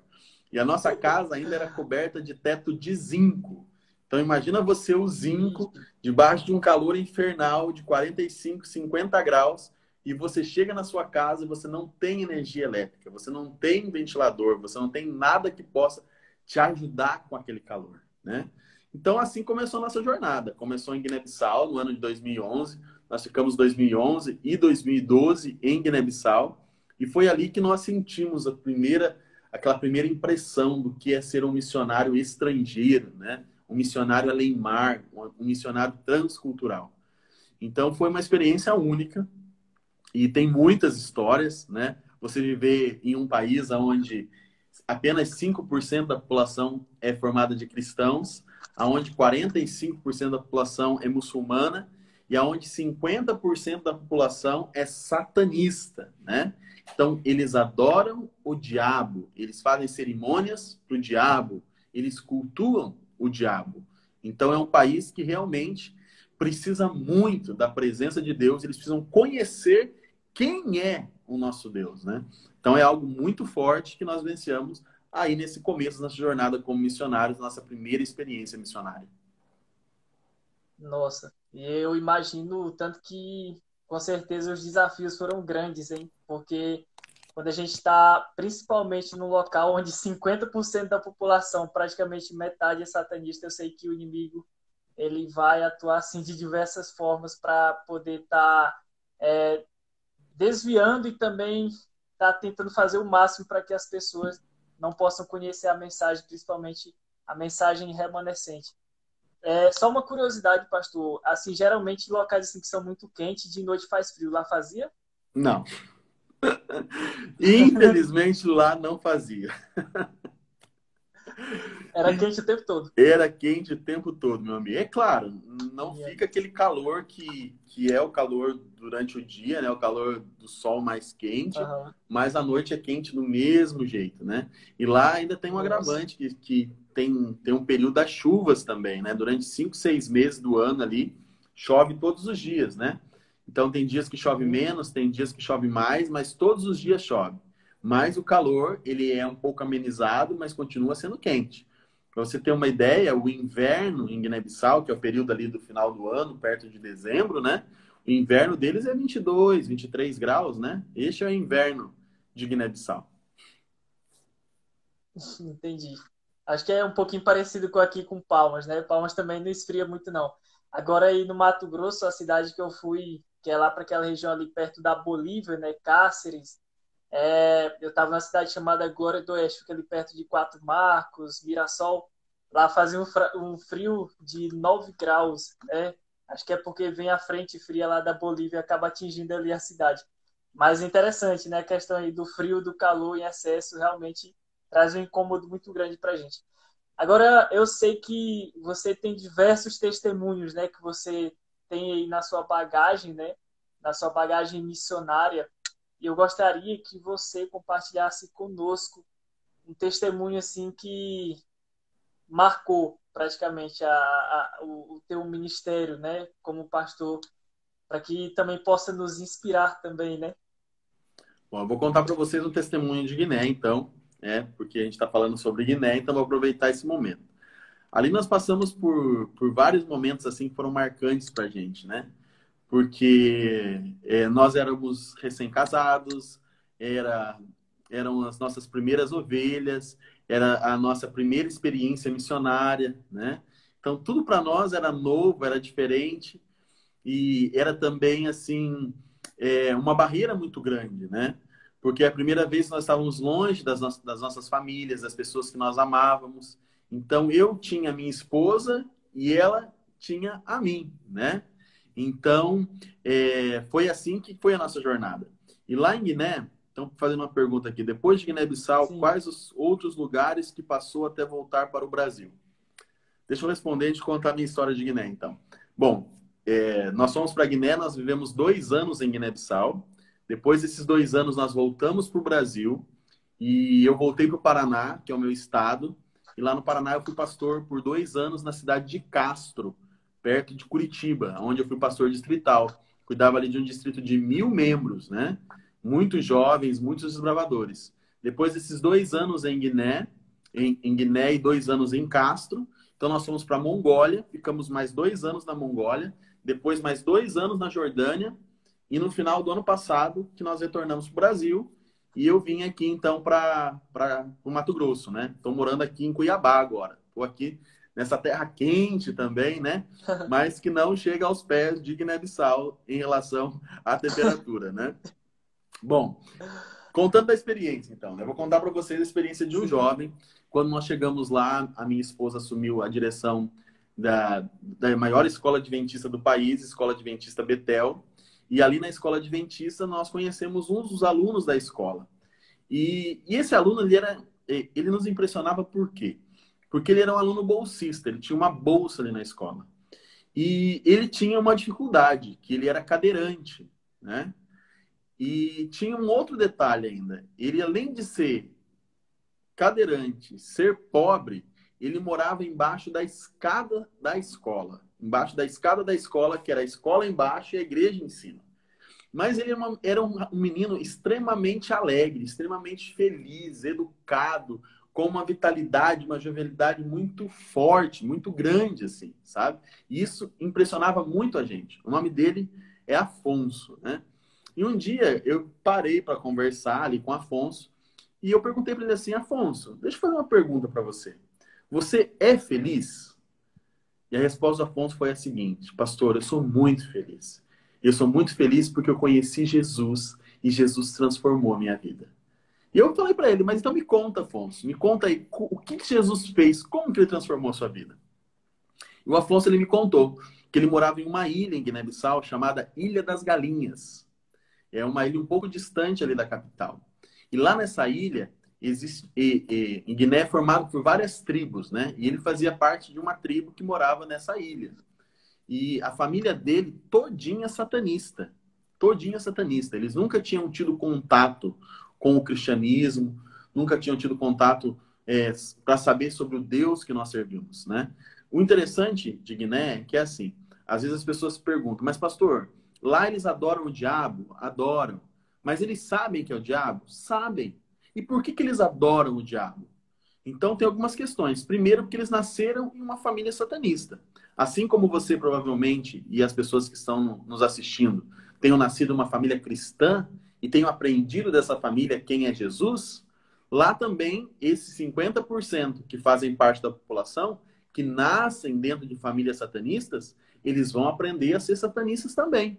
E a nossa casa ainda era coberta de teto de zinco. Então imagina você o zinco debaixo de um calor infernal de 45, 50 graus e você chega na sua casa e você não tem energia elétrica, você não tem ventilador, você não tem nada que possa te ajudar com aquele calor, né? Então assim começou a nossa jornada. Começou em Guiné-Bissau no ano de 2011. Nós ficamos 2011 e 2012 em Guiné-Bissau. E foi ali que nós sentimos aquela primeira impressão do que é ser um missionário estrangeiro, né? Um missionário além-mar, um missionário transcultural. Então, foi uma experiência única e tem muitas histórias, né? Você viver em um país onde apenas 5% da população é formada de cristãos, onde 45% da população é muçulmana e onde 50% da população é satanista, né? Então, eles adoram o diabo, eles fazem cerimônias para o diabo, eles cultuam o diabo. Então, é um país que realmente precisa muito da presença de Deus, eles precisam conhecer quem é o nosso Deus, né? Então, é algo muito forte que nós venciamos aí nesse começo, nessa jornada como missionários, nossa primeira experiência missionária. Nossa, e eu imagino o tanto que, com certeza, os desafios foram grandes, hein? Porque quando a gente está, principalmente num local onde 50% da população, praticamente metade é satanista, eu sei que o inimigo ele vai atuar assim de diversas formas para poder estar desviando e também estar tentando fazer o máximo para que as pessoas não possam conhecer a mensagem, principalmente a mensagem remanescente. Só uma curiosidade, pastor. Assim, geralmente locais assim que são muito quentes, de noite faz frio. Lá fazia? Não. Infelizmente, lá não fazia. Era quente o tempo todo. Era quente o tempo todo, meu amigo. É claro, não fica aquele calor que é o calor durante o dia, né? O calor do sol mais quente, Uhum. mas a noite é quente do mesmo jeito, né? E lá ainda tem um Nossa. agravante que tem um período das chuvas também, né? Durante 5, 6 meses do ano ali, chove todos os dias, né? Então tem dias que chove menos, tem dias que chove mais, mas todos os dias chove. Mas o calor, ele é um pouco amenizado, mas continua sendo quente. Para você ter uma ideia, o inverno em Guiné-Bissau, que é o período ali do final do ano, perto de dezembro, né? O inverno deles é 22, 23 graus, né? Este é o inverno de Guiné-Bissau. Entendi. Acho que é um pouquinho parecido com aqui com Palmas, né? Palmas também não esfria muito, não. Agora aí no Mato Grosso, a cidade que eu fui, que é lá para aquela região ali perto da Bolívia, né? Cáceres. Eu estava na cidade chamada Glória do Oeste, fica ali perto de Quatro Marcos, Mirassol. Lá fazia um frio de 9 graus, né? Acho que é porque vem a frente fria lá da Bolívia e acaba atingindo ali a cidade. Mas interessante, né? A questão aí do frio, do calor em excesso, realmente traz um incômodo muito grande para a gente. Agora, eu sei que você tem diversos testemunhos, né? Que você tem aí na sua bagagem, né? Na sua bagagem missionária. E eu gostaria que você compartilhasse conosco um testemunho assim que marcou praticamente o teu ministério, né, como pastor, para que também possa nos inspirar também, né? Bom, eu vou contar para vocês um testemunho de Guiné, então, porque a gente está falando sobre Guiné, então vou aproveitar esse momento. Ali nós passamos por vários momentos assim que foram marcantes para a gente, né? Porque nós éramos recém-casados, eram as nossas primeiras ovelhas, era a nossa primeira experiência missionária, né? Então, tudo para nós era novo, era diferente e era também, assim, uma barreira muito grande, né? Porque é a primeira vez que nós estávamos longe das nossas famílias, das pessoas que nós amávamos. Então, eu tinha a minha esposa e ela tinha a mim, né? Então, foi assim que foi a nossa jornada. E lá em Guiné, então, fazendo uma pergunta aqui, depois de Guiné-Bissau, Sim. quais os outros lugares que passou até voltar para o Brasil? Deixa eu responder e te contar a minha história de Guiné, então. Bom, nós fomos para Guiné, nós vivemos 2 anos em Guiné-Bissau. Depois desses 2 anos, nós voltamos para o Brasil e eu voltei para o Paraná, que é o meu estado. E lá no Paraná eu fui pastor por 2 anos na cidade de Castro, perto de Curitiba, onde eu fui pastor distrital. Cuidava ali de um distrito de 1.000 membros, né? Muitos jovens, muitos desbravadores. Depois desses 2 anos em Guiné, em Guiné e 2 anos em Castro, então nós fomos para a Mongólia, ficamos mais 2 anos na Mongólia, depois mais 2 anos na Jordânia, e no final do ano passado que nós retornamos para o Brasil, e eu vim aqui então para o Mato Grosso, né? Estou morando aqui em Cuiabá agora. Estou aqui nessa terra quente também, né? Mas que não chega aos pés de Guiné-Bissau em relação à temperatura, né? Bom, contando da experiência, então, né? Eu vou contar para vocês a experiência de um jovem. Quando nós chegamos lá, a minha esposa assumiu a direção da maior escola adventista do país, Escola Adventista Betel. E ali na Escola Adventista, nós conhecemos um dos alunos da escola. E esse aluno, ele nos impressionava por quê? Porque ele era um aluno bolsista, ele tinha uma bolsa ali na escola. E ele tinha uma dificuldade, que ele era cadeirante, né? E tinha um outro detalhe ainda. Ele, além de ser cadeirante, ser pobre, ele morava embaixo da escada da escola. Embaixo da escada da escola, que era a escola embaixo e a igreja em cima. Mas ele era um menino extremamente alegre, extremamente feliz, educado, com uma vitalidade, uma jovialidade muito forte, muito grande, assim, sabe? E isso impressionava muito a gente. O nome dele é Afonso, né? E um dia eu parei para conversar ali com Afonso e eu perguntei para ele assim: Afonso, deixa eu fazer uma pergunta para você. Você é feliz? E a resposta do Afonso foi a seguinte: pastor, eu sou muito feliz. Eu sou muito feliz porque eu conheci Jesus e Jesus transformou a minha vida. E eu falei para ele: mas então me conta, Afonso, me conta aí, o que Jesus fez? Como que ele transformou a sua vida? E o Afonso, ele me contou que ele morava em uma ilha em Guiné-Bissau chamada Ilha das Galinhas. É uma ilha um pouco distante ali da capital. E lá nessa ilha, em Guiné é formado por várias tribos, né? E ele fazia parte de uma tribo que morava nessa ilha. E a família dele todinha satanista. Todinha satanista. Eles nunca tinham tido contato com o cristianismo, nunca tinham tido contato para saber sobre o Deus que nós servimos, né? O interessante de Guiné é que é assim, às vezes as pessoas perguntam, mas pastor, lá eles adoram o diabo? Adoram. Mas eles sabem que é o diabo? Sabem. E por que eles adoram o diabo? Então tem algumas questões. Primeiro, porque eles nasceram em uma família satanista. Assim como você provavelmente, e as pessoas que estão nos assistindo, tenham nascido em uma família cristã e tenham aprendido dessa família quem é Jesus, lá também esses 50% que fazem parte da população, que nascem dentro de famílias satanistas, eles vão aprender a ser satanistas também.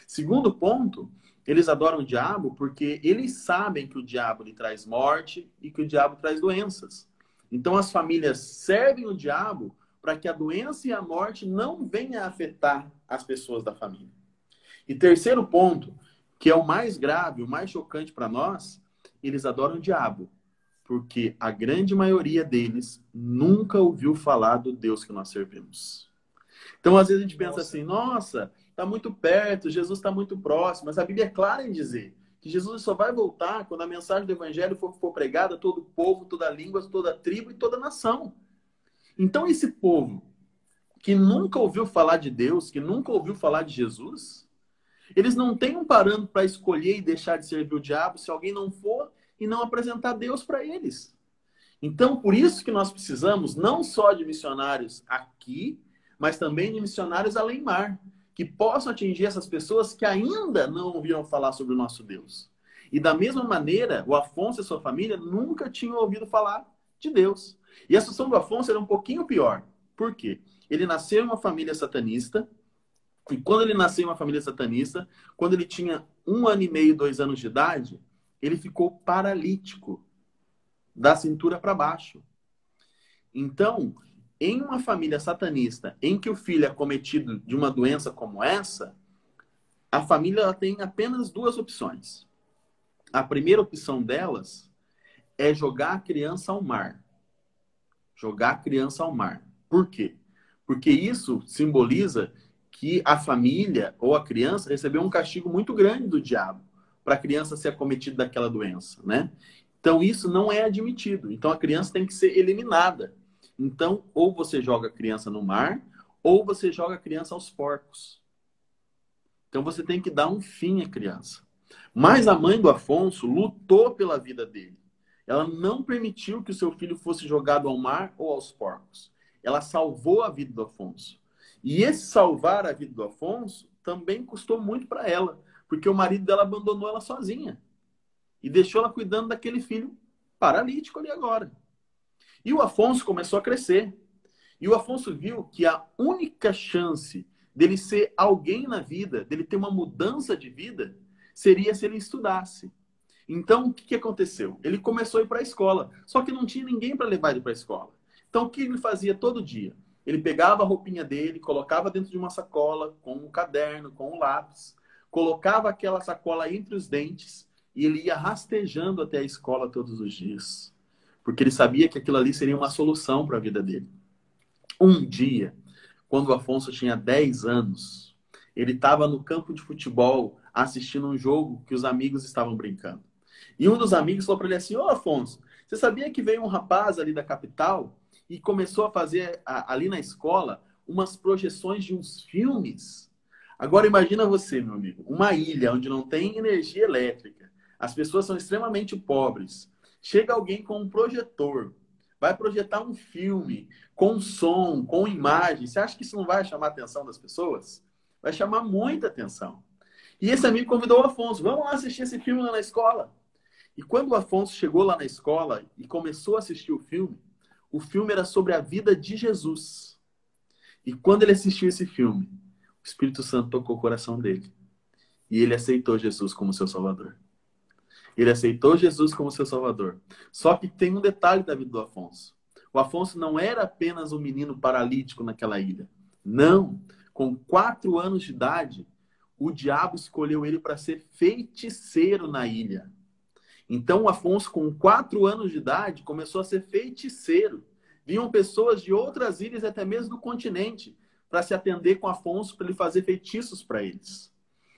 Segundo ponto, eles adoram o diabo porque eles sabem que o diabo lhe traz morte e que o diabo traz doenças. Então as famílias servem o diabo para que a doença e a morte não venham a afetar as pessoas da família. E terceiro ponto, que é o mais grave, o mais chocante para nós, eles adoram o diabo porque a grande maioria deles nunca ouviu falar do Deus que nós servimos. Então, às vezes a gente pensa assim, nossa, está muito perto, Jesus está muito próximo, mas a Bíblia é clara em dizer que Jesus só vai voltar quando a mensagem do Evangelho for pregada a todo povo, toda língua, toda tribo e toda nação. Então, esse povo que nunca ouviu falar de Deus, que nunca ouviu falar de Jesus, eles não têm um parâmetro para escolher e deixar de servir o diabo se alguém não for e não apresentar Deus para eles. Então, por isso que nós precisamos não só de missionários aqui, mas também de missionários além mar, que possam atingir essas pessoas que ainda não ouviram falar sobre o nosso Deus. E da mesma maneira, o Afonso e sua família nunca tinham ouvido falar de Deus. E a situação do Afonso era um pouquinho pior. Por quê? Ele nasceu em uma família satanista, e quando ele nasceu em uma família satanista, quando ele tinha 1 ano e meio, 2 anos de idade, ele ficou paralítico da cintura para baixo. Então, em uma família satanista, em que o filho é cometido de uma doença como essa, a família ela tem apenas 2 opções. A primeira opção delas é jogar a criança ao mar. Jogar a criança ao mar. Por quê? Porque isso simboliza que a família ou a criança recebeu um castigo muito grande do diabo para a criança ser acometida daquela doença, né? Então, isso não é admitido. Então, a criança tem que ser eliminada. Então, ou você joga a criança no mar, ou você joga a criança aos porcos. Então, você tem que dar um fim à criança. Mas a mãe do Afonso lutou pela vida dele. Ela não permitiu que o seu filho fosse jogado ao mar ou aos porcos. Ela salvou a vida do Afonso. E esse salvar a vida do Afonso também custou muito para ela, porque o marido dela abandonou ela sozinha e deixou ela cuidando daquele filho paralítico ali agora. E o Afonso começou a crescer. E o Afonso viu que a única chance dele ser alguém na vida, dele ter uma mudança de vida, seria se ele estudasse. Então, o que aconteceu? Ele começou a ir para a escola, só que não tinha ninguém para levar ele para a escola. Então, o que ele fazia todo dia? Ele pegava a roupinha dele, colocava dentro de uma sacola, com um caderno, com um lápis, colocava aquela sacola entre os dentes e ele ia rastejando até a escola todos os dias. Porque ele sabia que aquilo ali seria uma solução para a vida dele. Um dia, quando o Afonso tinha 10 anos, ele estava no campo de futebol assistindo um jogo que os amigos estavam brincando. E um dos amigos falou para ele assim: ô Afonso, você sabia que veio um rapaz ali da capital e começou a fazer ali na escola umas projeções de uns filmes. Agora imagina você, meu amigo, uma ilha onde não tem energia elétrica, as pessoas são extremamente pobres. Chega alguém com um projetor, vai projetar um filme com som, com imagem. Você acha que isso não vai chamar a atenção das pessoas? Vai chamar muita atenção. E esse amigo convidou o Afonso, vamos lá assistir esse filme lá na escola. E quando o Afonso chegou lá na escola e começou a assistir o filme era sobre a vida de Jesus. E quando ele assistiu esse filme, o Espírito Santo tocou o coração dele. E ele aceitou Jesus como seu Salvador. Ele aceitou Jesus como seu Salvador. Só que tem um detalhe da vida do Afonso. O Afonso não era apenas um menino paralítico naquela ilha. Não. Com 4 anos de idade, o diabo escolheu ele para ser feiticeiro na ilha. Então, o Afonso, com 4 anos de idade, começou a ser feiticeiro. Vinham pessoas de outras ilhas, até mesmo do continente, para se atender com Afonso, para ele fazer feitiços para eles.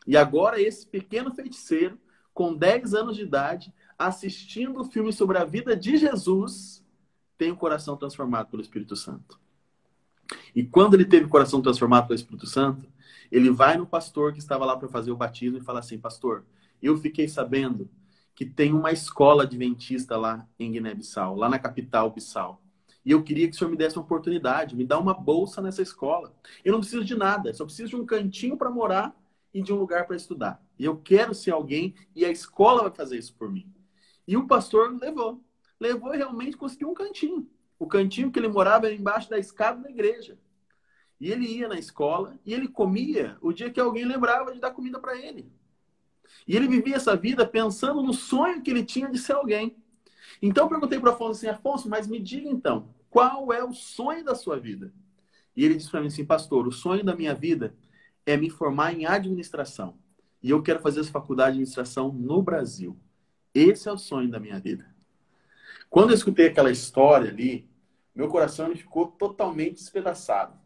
E agora, esse pequeno feiticeiro, com 10 anos de idade, assistindo o filme sobre a vida de Jesus, tem o coração transformado pelo Espírito Santo. E quando ele teve o coração transformado pelo Espírito Santo, ele vai no pastor que estava lá para fazer o batismo e fala assim, pastor, eu fiquei sabendo que tem uma escola adventista lá em Guiné-Bissau, lá na capital Bissau. E eu queria que o senhor me desse uma oportunidade, me dá uma bolsa nessa escola. Eu não preciso de nada, só preciso de um cantinho para morar e de um lugar para estudar. E eu quero ser alguém e a escola vai fazer isso por mim. E o pastor levou. Levou e realmente conseguiu um cantinho. O cantinho que ele morava era embaixo da escada da igreja. E ele ia na escola e ele comia o dia que alguém lembrava de dar comida para ele. E ele vivia essa vida pensando no sonho que ele tinha de ser alguém. Então eu perguntei para Afonso assim, Afonso, mas me diga então, qual é o sonho da sua vida? E ele disse para mim assim, pastor, o sonho da minha vida é me formar em administração. E eu quero fazer essa faculdade de administração no Brasil. Esse é o sonho da minha vida. Quando eu escutei aquela história ali, meu coração ele ficou totalmente despedaçado.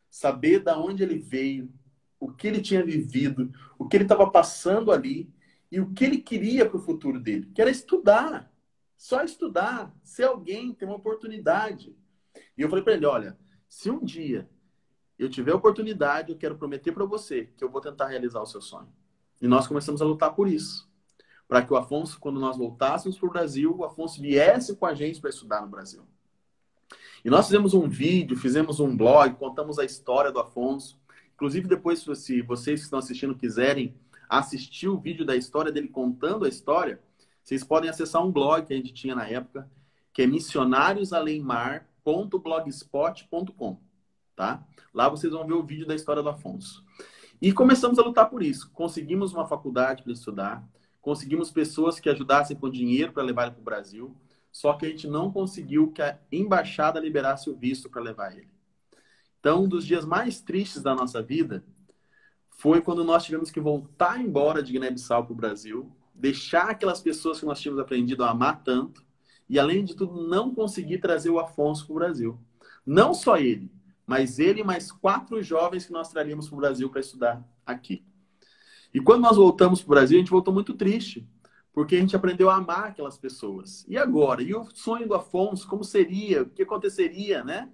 Saber de onde ele veio, o que ele tinha vivido, o que ele estava passando ali e o que ele queria para o futuro dele, que era estudar. Só estudar, ser alguém, ter uma oportunidade. E eu falei para ele, olha, se um dia eu tiver oportunidade, eu quero prometer para você que eu vou tentar realizar o seu sonho. E nós começamos a lutar por isso. Para que o Afonso, quando nós voltássemos para o Brasil, o Afonso viesse com a gente para estudar no Brasil. E nós fizemos um vídeo, fizemos um blog, contamos a história do Afonso. Inclusive, depois, se vocês que estão assistindo quiserem assistir o vídeo da história dele contando a história, vocês podem acessar um blog que a gente tinha na época, que é missionariosalemmar.blogspot.com, tá? Lá vocês vão ver o vídeo da história do Afonso. E começamos a lutar por isso. Conseguimos uma faculdade para estudar, conseguimos pessoas que ajudassem com dinheiro para levar ele para o Brasil, só que a gente não conseguiu que a embaixada liberasse o visto para levar ele. Então, um dos dias mais tristes da nossa vida foi quando nós tivemos que voltar embora de Guiné-Bissau para o Brasil, deixar aquelas pessoas que nós tínhamos aprendido a amar tanto e, além de tudo, não conseguir trazer o Afonso para o Brasil. Não só ele, mas ele e mais 4 jovens que nós traríamos para o Brasil para estudar aqui. E quando nós voltamos para o Brasil, a gente voltou muito triste, porque a gente aprendeu a amar aquelas pessoas. E agora? E o sonho do Afonso, como seria? O que aconteceria, né?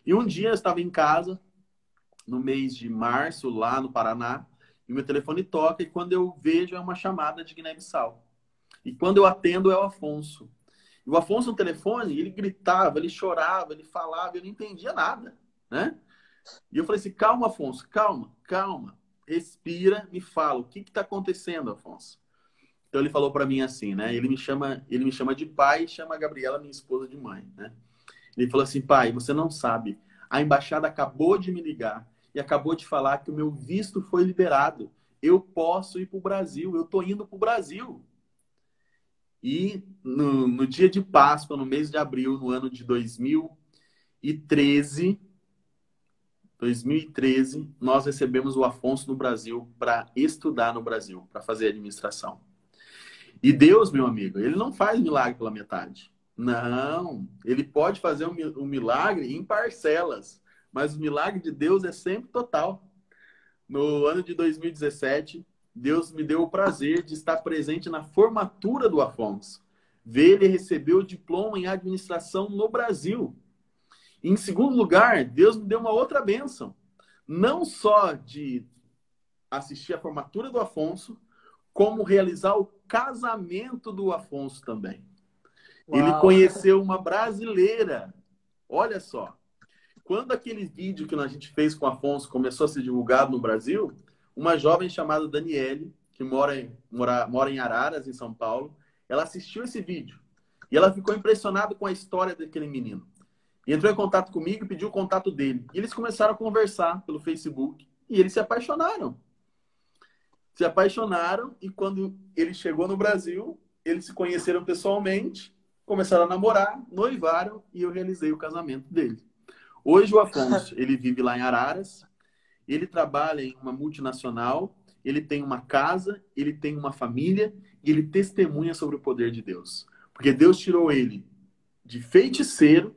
E um dia eu estava em casa, no mês de março, lá no Paraná, e meu telefone toca, e quando eu vejo é uma chamada de Guiné-Bissau. E quando eu atendo é o Afonso. E o Afonso no telefone, ele gritava, ele chorava, ele falava, eu não entendia nada, né? E eu falei assim, calma, Afonso, calma, calma. Respira, me fala, o que está acontecendo, Afonso? Então ele falou para mim assim, né? Ele me chama de pai e chama a Gabriela, minha esposa, de mãe, né? Ele falou assim, pai, você não sabe, a embaixada acabou de me ligar e acabou de falar que o meu visto foi liberado. Eu posso ir para o Brasil, eu estou indo para o Brasil. E no dia de Páscoa, no mês de abril, no ano de 2013, nós recebemos o Afonso no Brasil para estudar no Brasil, para fazer administração. E Deus, meu amigo, ele não faz milagre pela metade. Não, ele pode fazer um milagre em parcelas, mas o milagre de Deus é sempre total. No ano de 2017, Deus me deu o prazer de estar presente na formatura do Afonso. Ver ele receber o diploma em administração no Brasil. E, em segundo lugar, Deus me deu uma outra bênção. Não só de assistir a formatura do Afonso, como realizar o casamento do Afonso também. Ele Uau. conheceu uma brasileira. Olha só. Quando aquele vídeo que a gente fez com o Afonso começou a ser divulgado no Brasil, uma jovem chamada Daniele, que mora em Araras, em São Paulo, ela assistiu esse vídeo. E ela ficou impressionada com a história daquele menino. E entrou em contato comigo e pediu o contato dele. E eles começaram a conversar pelo Facebook. E eles se apaixonaram. Se apaixonaram e quando ele chegou no Brasil, eles se conheceram pessoalmente, começaram a namorar, noivaram e eu realizei o casamento dele. Hoje o Afonso, ele vive lá em Araras, ele trabalha em uma multinacional, ele tem uma casa, ele tem uma família e ele testemunha sobre o poder de Deus. Porque Deus tirou ele de feiticeiro,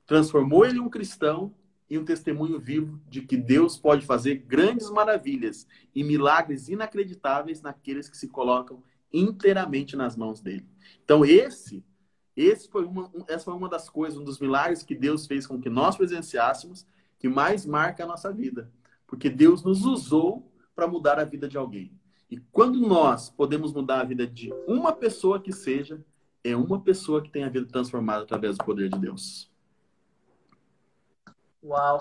transformou ele em um cristão e um testemunho vivo de que Deus pode fazer grandes maravilhas e milagres inacreditáveis naqueles que se colocam inteiramente nas mãos dele. Então essa foi uma das coisas, um dos milagres que Deus fez com que nós presenciássemos, que mais marca a nossa vida. Porque Deus nos usou para mudar a vida de alguém. E quando nós podemos mudar a vida de uma pessoa que seja, é uma pessoa que tem a vida transformada através do poder de Deus. Uau!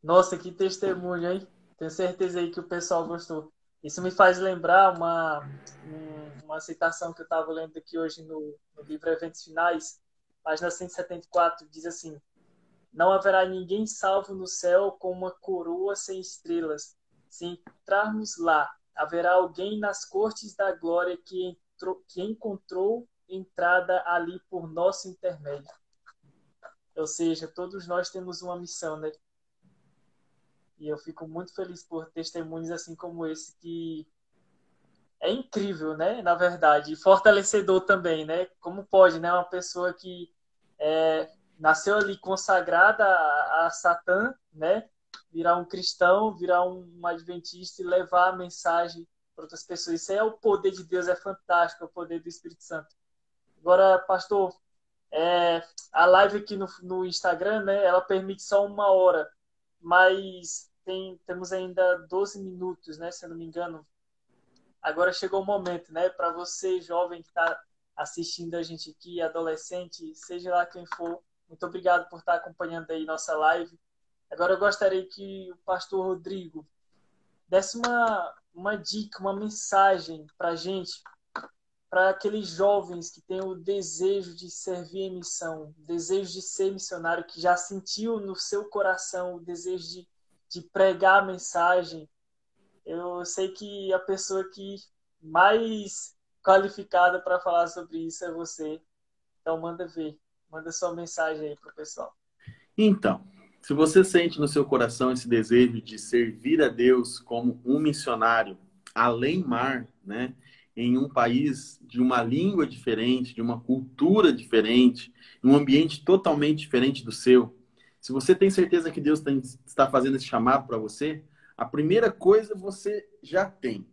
Nossa, que testemunho, hein? Tenho certeza aí que o pessoal gostou. Isso me faz lembrar uma citação que eu estava lendo aqui hoje no livro Eventos Finais, página 174, diz assim: não haverá ninguém salvo no céu com uma coroa sem estrelas. Se entrarmos lá, haverá alguém nas cortes da glória que encontrou entrada ali por nosso intermédio. Ou seja, todos nós temos uma missão, né? E eu fico muito feliz por testemunhos assim como esse, que é incrível, né? Na verdade, e fortalecedor também, né? Como pode, né? Uma pessoa que nasceu ali consagrada a Satã, né? Virar um cristão, virar um adventista e levar a mensagem para outras pessoas. Isso é o poder de Deus, é fantástico, é o poder do Espírito Santo. Agora, pastor, a live aqui no Instagram, né? Ela permite só 1 hora, mas temos ainda 12 minutos, né? Se eu não me engano. Agora chegou o momento, né? Para você, jovem que está assistindo a gente aqui, adolescente, seja lá quem for, muito obrigado por estar acompanhando aí nossa live. Agora eu gostaria que o pastor Rodrigo desse uma dica, uma mensagem para a gente, para aqueles jovens que têm o desejo de servir em missão, o desejo de ser missionário, que já sentiu no seu coração o desejo de pregar a mensagem. Eu sei que a pessoa que mais qualificada para falar sobre isso é você. Então manda ver, manda sua mensagem aí para o pessoal. Então, se você sente no seu coração esse desejo de servir a Deus como um missionário além mar, né, em um país de uma língua diferente, de uma cultura diferente, em um ambiente totalmente diferente do seu, se você tem certeza que Deus está fazendo esse chamado para você, a primeira coisa você já tem,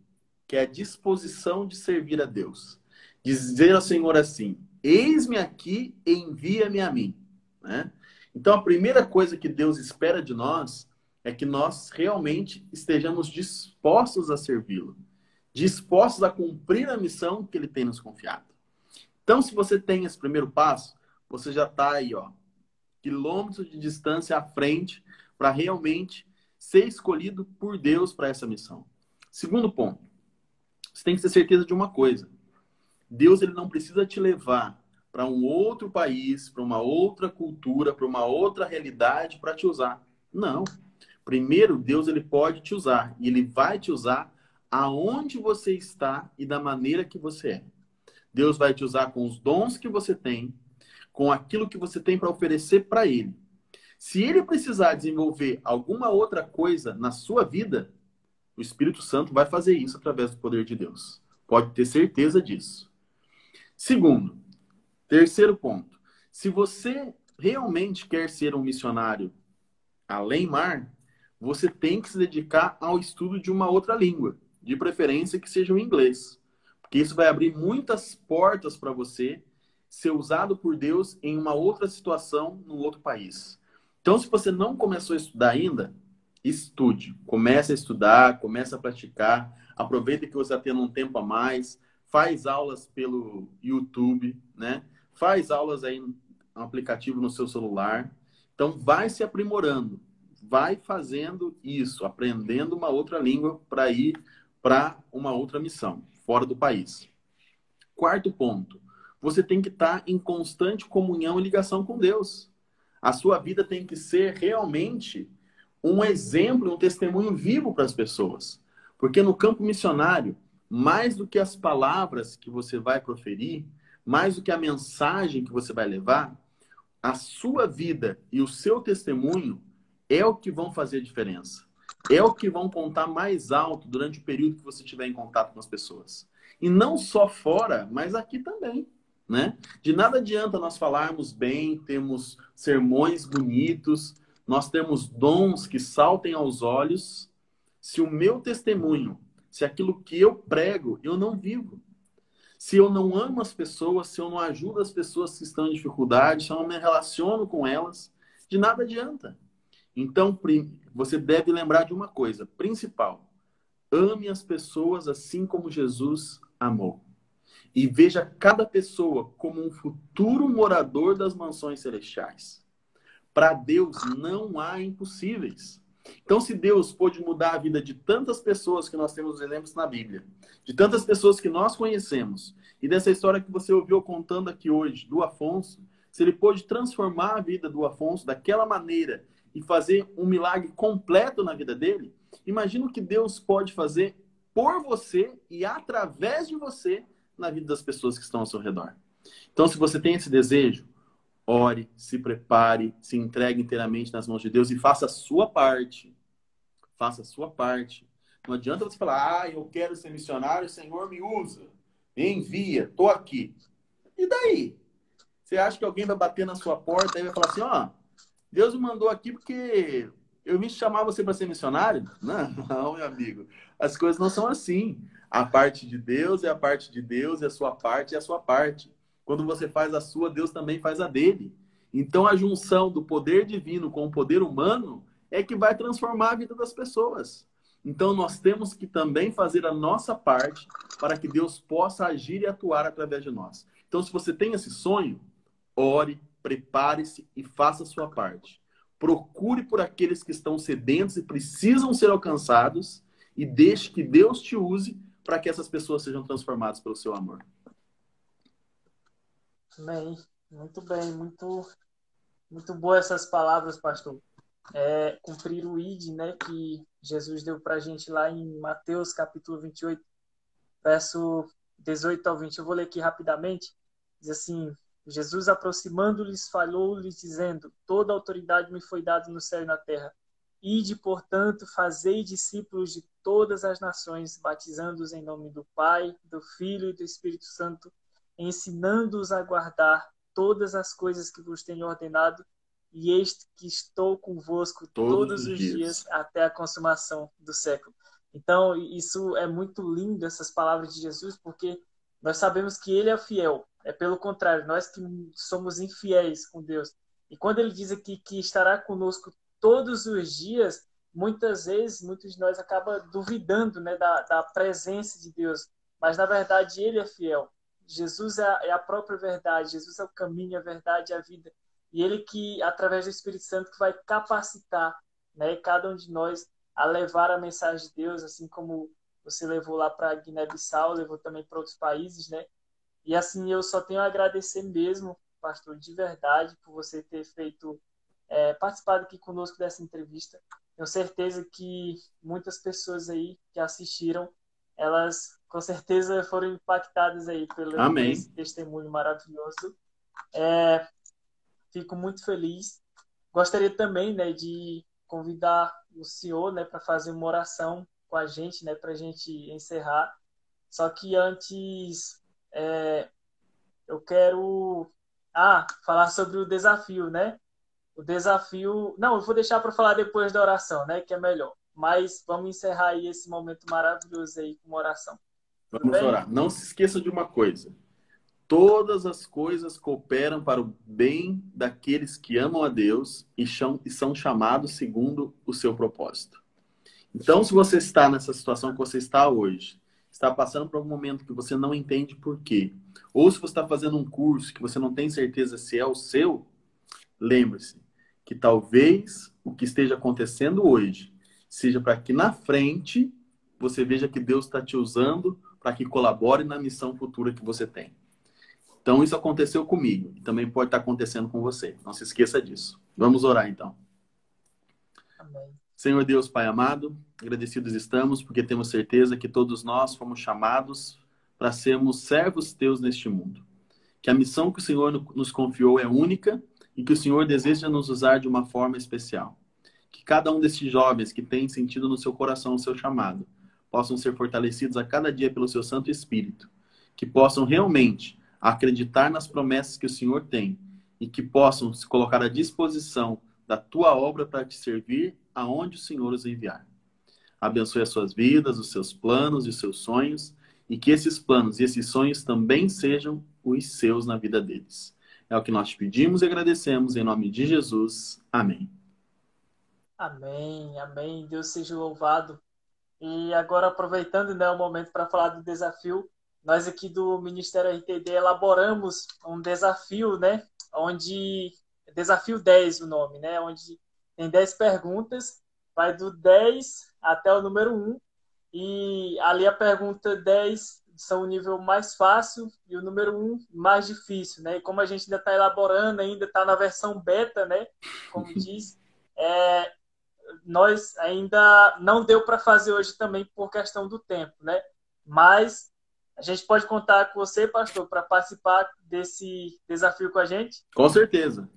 que é a disposição de servir a Deus. Dizer ao Senhor assim: eis-me aqui, envia-me a mim, né? Então, a primeira coisa que Deus espera de nós é que nós realmente estejamos dispostos a servi-lo, dispostos a cumprir a missão que Ele tem nos confiado. Então, se você tem esse primeiro passo, você já está aí, ó, quilômetros de distância à frente para realmente ser escolhido por Deus para essa missão. Segundo ponto, você tem que ter certeza de uma coisa: Deus, ele não precisa te levar para um outro país, para uma outra cultura, para uma outra realidade para te usar. Não. Primeiro, Deus, ele pode te usar e ele vai te usar aonde você está e da maneira que você é. Deus vai te usar com os dons que você tem, com aquilo que você tem para oferecer para ele. Se ele precisar desenvolver alguma outra coisa na sua vida, o Espírito Santo vai fazer isso através do poder de Deus. Pode ter certeza disso. Terceiro ponto. Se você realmente quer ser um missionário além mar, você tem que se dedicar ao estudo de uma outra língua, de preferência que seja o inglês. Porque isso vai abrir muitas portas para você ser usado por Deus em uma outra situação, num outro país. Então, se você não começou a estudar ainda, estude. Comece a estudar, comece a praticar. Aproveita que você está tendo um tempo a mais. Faz aulas pelo YouTube, né? Faz aulas aí no aplicativo no seu celular. Então, vai se aprimorando. Vai fazendo isso, aprendendo uma outra língua para ir para uma outra missão, fora do país. Quarto ponto, você tem que estar em constante comunhão e ligação com Deus. A sua vida tem que ser realmente um exemplo, um testemunho vivo para as pessoas. Porque no campo missionário, mais do que as palavras que você vai proferir, mais do que a mensagem que você vai levar, a sua vida e o seu testemunho é o que vão fazer a diferença. É o que vão contar mais alto durante o período que você estiver em contato com as pessoas. E não só fora, mas aqui também, né? De nada adianta nós falarmos bem, temos sermões bonitos, nós temos dons que saltem aos olhos, se o meu testemunho, se aquilo que eu prego, eu não vivo. Se eu não amo as pessoas, se eu não ajudo as pessoas que estão em dificuldade, se eu não me relaciono com elas, de nada adianta. Então, você deve lembrar de uma coisa principal. Ame as pessoas assim como Jesus amou. E veja cada pessoa como um futuro morador das mansões celestiais. Para Deus não há impossíveis. Então, se Deus pôde mudar a vida de tantas pessoas que nós temos exemplos na Bíblia, de tantas pessoas que nós conhecemos, e dessa história que você ouviu contando aqui hoje, do Afonso, se ele pôde transformar a vida do Afonso daquela maneira e fazer um milagre completo na vida dele, imagina o que Deus pode fazer por você e através de você na vida das pessoas que estão ao seu redor. Então, se você tem esse desejo, ore, se prepare, se entregue inteiramente nas mãos de Deus e faça a sua parte. Faça a sua parte. Não adianta você falar, eu quero ser missionário, o Senhor me usa, me envia, estou aqui. E daí? Você acha que alguém vai bater na sua porta e vai falar assim, Deus me mandou aqui porque eu vim chamar você para ser missionário? Não, meu amigo. As coisas não são assim. A parte de Deus é a parte de Deus, e a sua parte é a sua parte. Quando você faz a sua, Deus também faz a dele. Então, a junção do poder divino com o poder humano é que vai transformar a vida das pessoas. Então, nós temos que também fazer a nossa parte para que Deus possa agir e atuar através de nós. Então, se você tem esse sonho, ore, prepare-se e faça a sua parte. Procure por aqueles que estão sedentos e precisam ser alcançados e deixe que Deus te use para que essas pessoas sejam transformadas pelo seu amor. Bem, muito boas essas palavras, pastor. Cumprir o ID, né, que Jesus deu para a gente lá em Mateus capítulo 28, verso 18 ao 20. Eu vou ler aqui rapidamente. Diz assim, Jesus aproximando-lhes, falou-lhes dizendo, toda autoridade me foi dada no céu e na terra. Ide, portanto, fazei discípulos de todas as nações, batizando-os em nome do Pai, do Filho e do Espírito Santo, ensinando-os a guardar todas as coisas que vos tenho ordenado, e eis que estou convosco todos os dias até a consumação do século. Então, isso é muito lindo, essas palavras de Jesus, porque nós sabemos que Ele é fiel. É pelo contrário, nós que somos infiéis com Deus. E quando Ele diz aqui que estará conosco todos os dias, muitas vezes, muitos de nós acabam duvidando, né, da presença de Deus. Mas, na verdade, Ele é fiel. Jesus é a própria verdade. Jesus é o caminho, a verdade e a vida. E Ele que, através do Espírito Santo, que vai capacitar, né, cada um de nós a levar a mensagem de Deus, assim como você levou lá para Guiné-Bissau, levou também para outros países, né? E assim, eu só tenho a agradecer mesmo, pastor, de verdade, por você ter participado aqui conosco dessa entrevista. Tenho certeza que muitas pessoas aí que assistiram, elas com certeza foram impactadas aí pelo esse testemunho maravilhoso. Fico muito feliz. Gostaria também, né, de convidar o senhor, né, para fazer uma oração com a gente, né, para a gente encerrar. Só que antes eu quero falar sobre o desafio, né? O desafio... Não, eu vou deixar para falar depois da oração, né, que é melhor. Mas vamos encerrar aí esse momento maravilhoso aí com uma oração. Vamos orar. Não se esqueça de uma coisa. todas as coisas cooperam para o bem daqueles que amam a Deus e são chamados segundo o seu propósito. Então, se você está nessa situação que você está hoje, está passando por um momento que você não entende por quê, ou se você está fazendo um curso que você não tem certeza se é o seu, lembre-se que talvez o que esteja acontecendo hoje seja para que na frente você veja que Deus está te usando para que colabore na missão futura que você tem. Então, isso aconteceu comigo e também pode estar acontecendo com você. Não se esqueça disso. Vamos orar, então. Amém. Senhor Deus, Pai amado, agradecidos estamos porque temos certeza que todos nós fomos chamados para sermos servos teus neste mundo. Que a missão que o Senhor nos confiou é única e que o Senhor deseja nos usar de uma forma especial. Que cada um desses jovens que tem sentido no seu coração o seu chamado possam ser fortalecidos a cada dia pelo seu Santo Espírito. Que possam realmente acreditar nas promessas que o Senhor tem e que possam se colocar à disposição da tua obra para te servir aonde o Senhor os enviar. Abençoe as suas vidas, os seus planos e os seus sonhos e que esses planos e esses sonhos também sejam os seus na vida deles. É o que nós te pedimos e agradecemos em nome de Jesus. Amém. Amém, amém. Deus seja louvado. E agora, aproveitando, né, o momento para falar do desafio, nós aqui do Ministério RTD elaboramos um desafio, né, onde... Desafio 10 o nome, né, onde tem 10 perguntas, vai do 10 até o número 1, e ali a pergunta 10 são o nível mais fácil e o número 1 mais difícil, né? E como a gente ainda está elaborando, ainda está na versão beta, né, como diz, nós ainda não deu para fazer hoje também por questão do tempo, né? Mas a gente pode contar com você, pastor, para participar desse desafio com a gente? Com certeza.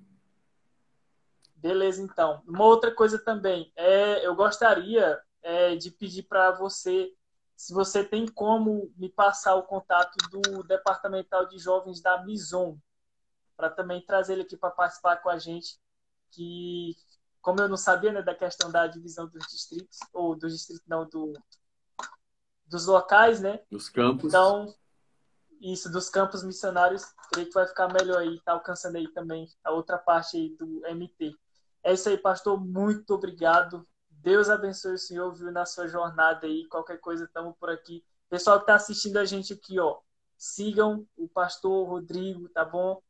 Beleza, então. Uma outra coisa também, eu gostaria de pedir para você, se você tem como me passar o contato do Departamental de Jovens da Mison, para também trazer ele aqui para participar com a gente, que, como eu não sabia, né, da questão da divisão dos distritos, ou dos distritos não, dos locais, né? Dos campos. Então, isso, dos campos missionários, creio que vai ficar melhor aí, tá alcançando aí também a outra parte aí do MT. É isso aí, pastor, muito obrigado. Deus abençoe o senhor, viu, na sua jornada aí, qualquer coisa, estamos por aqui. Pessoal que está assistindo a gente aqui, ó, sigam o pastor Rodrigo, tá bom?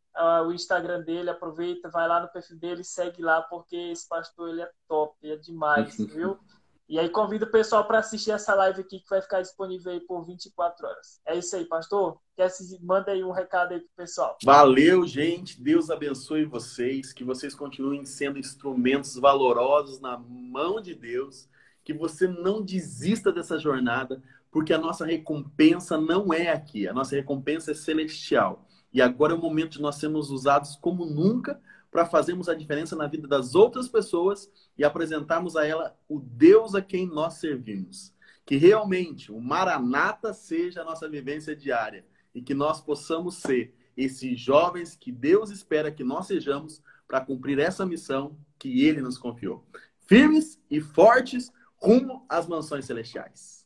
O Instagram dele, aproveita, vai lá no perfil dele, segue lá, porque esse pastor, ele é top, ele é demais, viu? E aí convido o pessoal para assistir essa live aqui, que vai ficar disponível aí por 24 horas. É isso aí, pastor. Manda aí um recado aí pro pessoal. Valeu, gente. Deus abençoe vocês. Que vocês continuem sendo instrumentos valorosos na mão de Deus. Que você não desista dessa jornada, porque a nossa recompensa não é aqui. A nossa recompensa é celestial. E agora é o momento de nós sermos usados como nunca para fazermos a diferença na vida das outras pessoas e apresentarmos a ela o Deus a quem nós servimos. Que realmente o Maranata seja a nossa vivência diária e que nós possamos ser esses jovens que Deus espera que nós sejamos para cumprir essa missão que Ele nos confiou. Firmes e fortes rumo às mansões celestiais.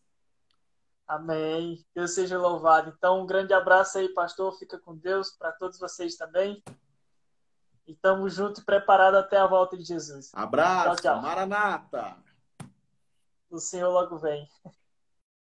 Amém. Deus seja louvado. Então, um grande abraço aí, pastor. Fica com Deus, para todos vocês também. E estamos juntos e preparados até a volta de Jesus. Abraço, tchau, tchau. Maranata! O Senhor logo vem.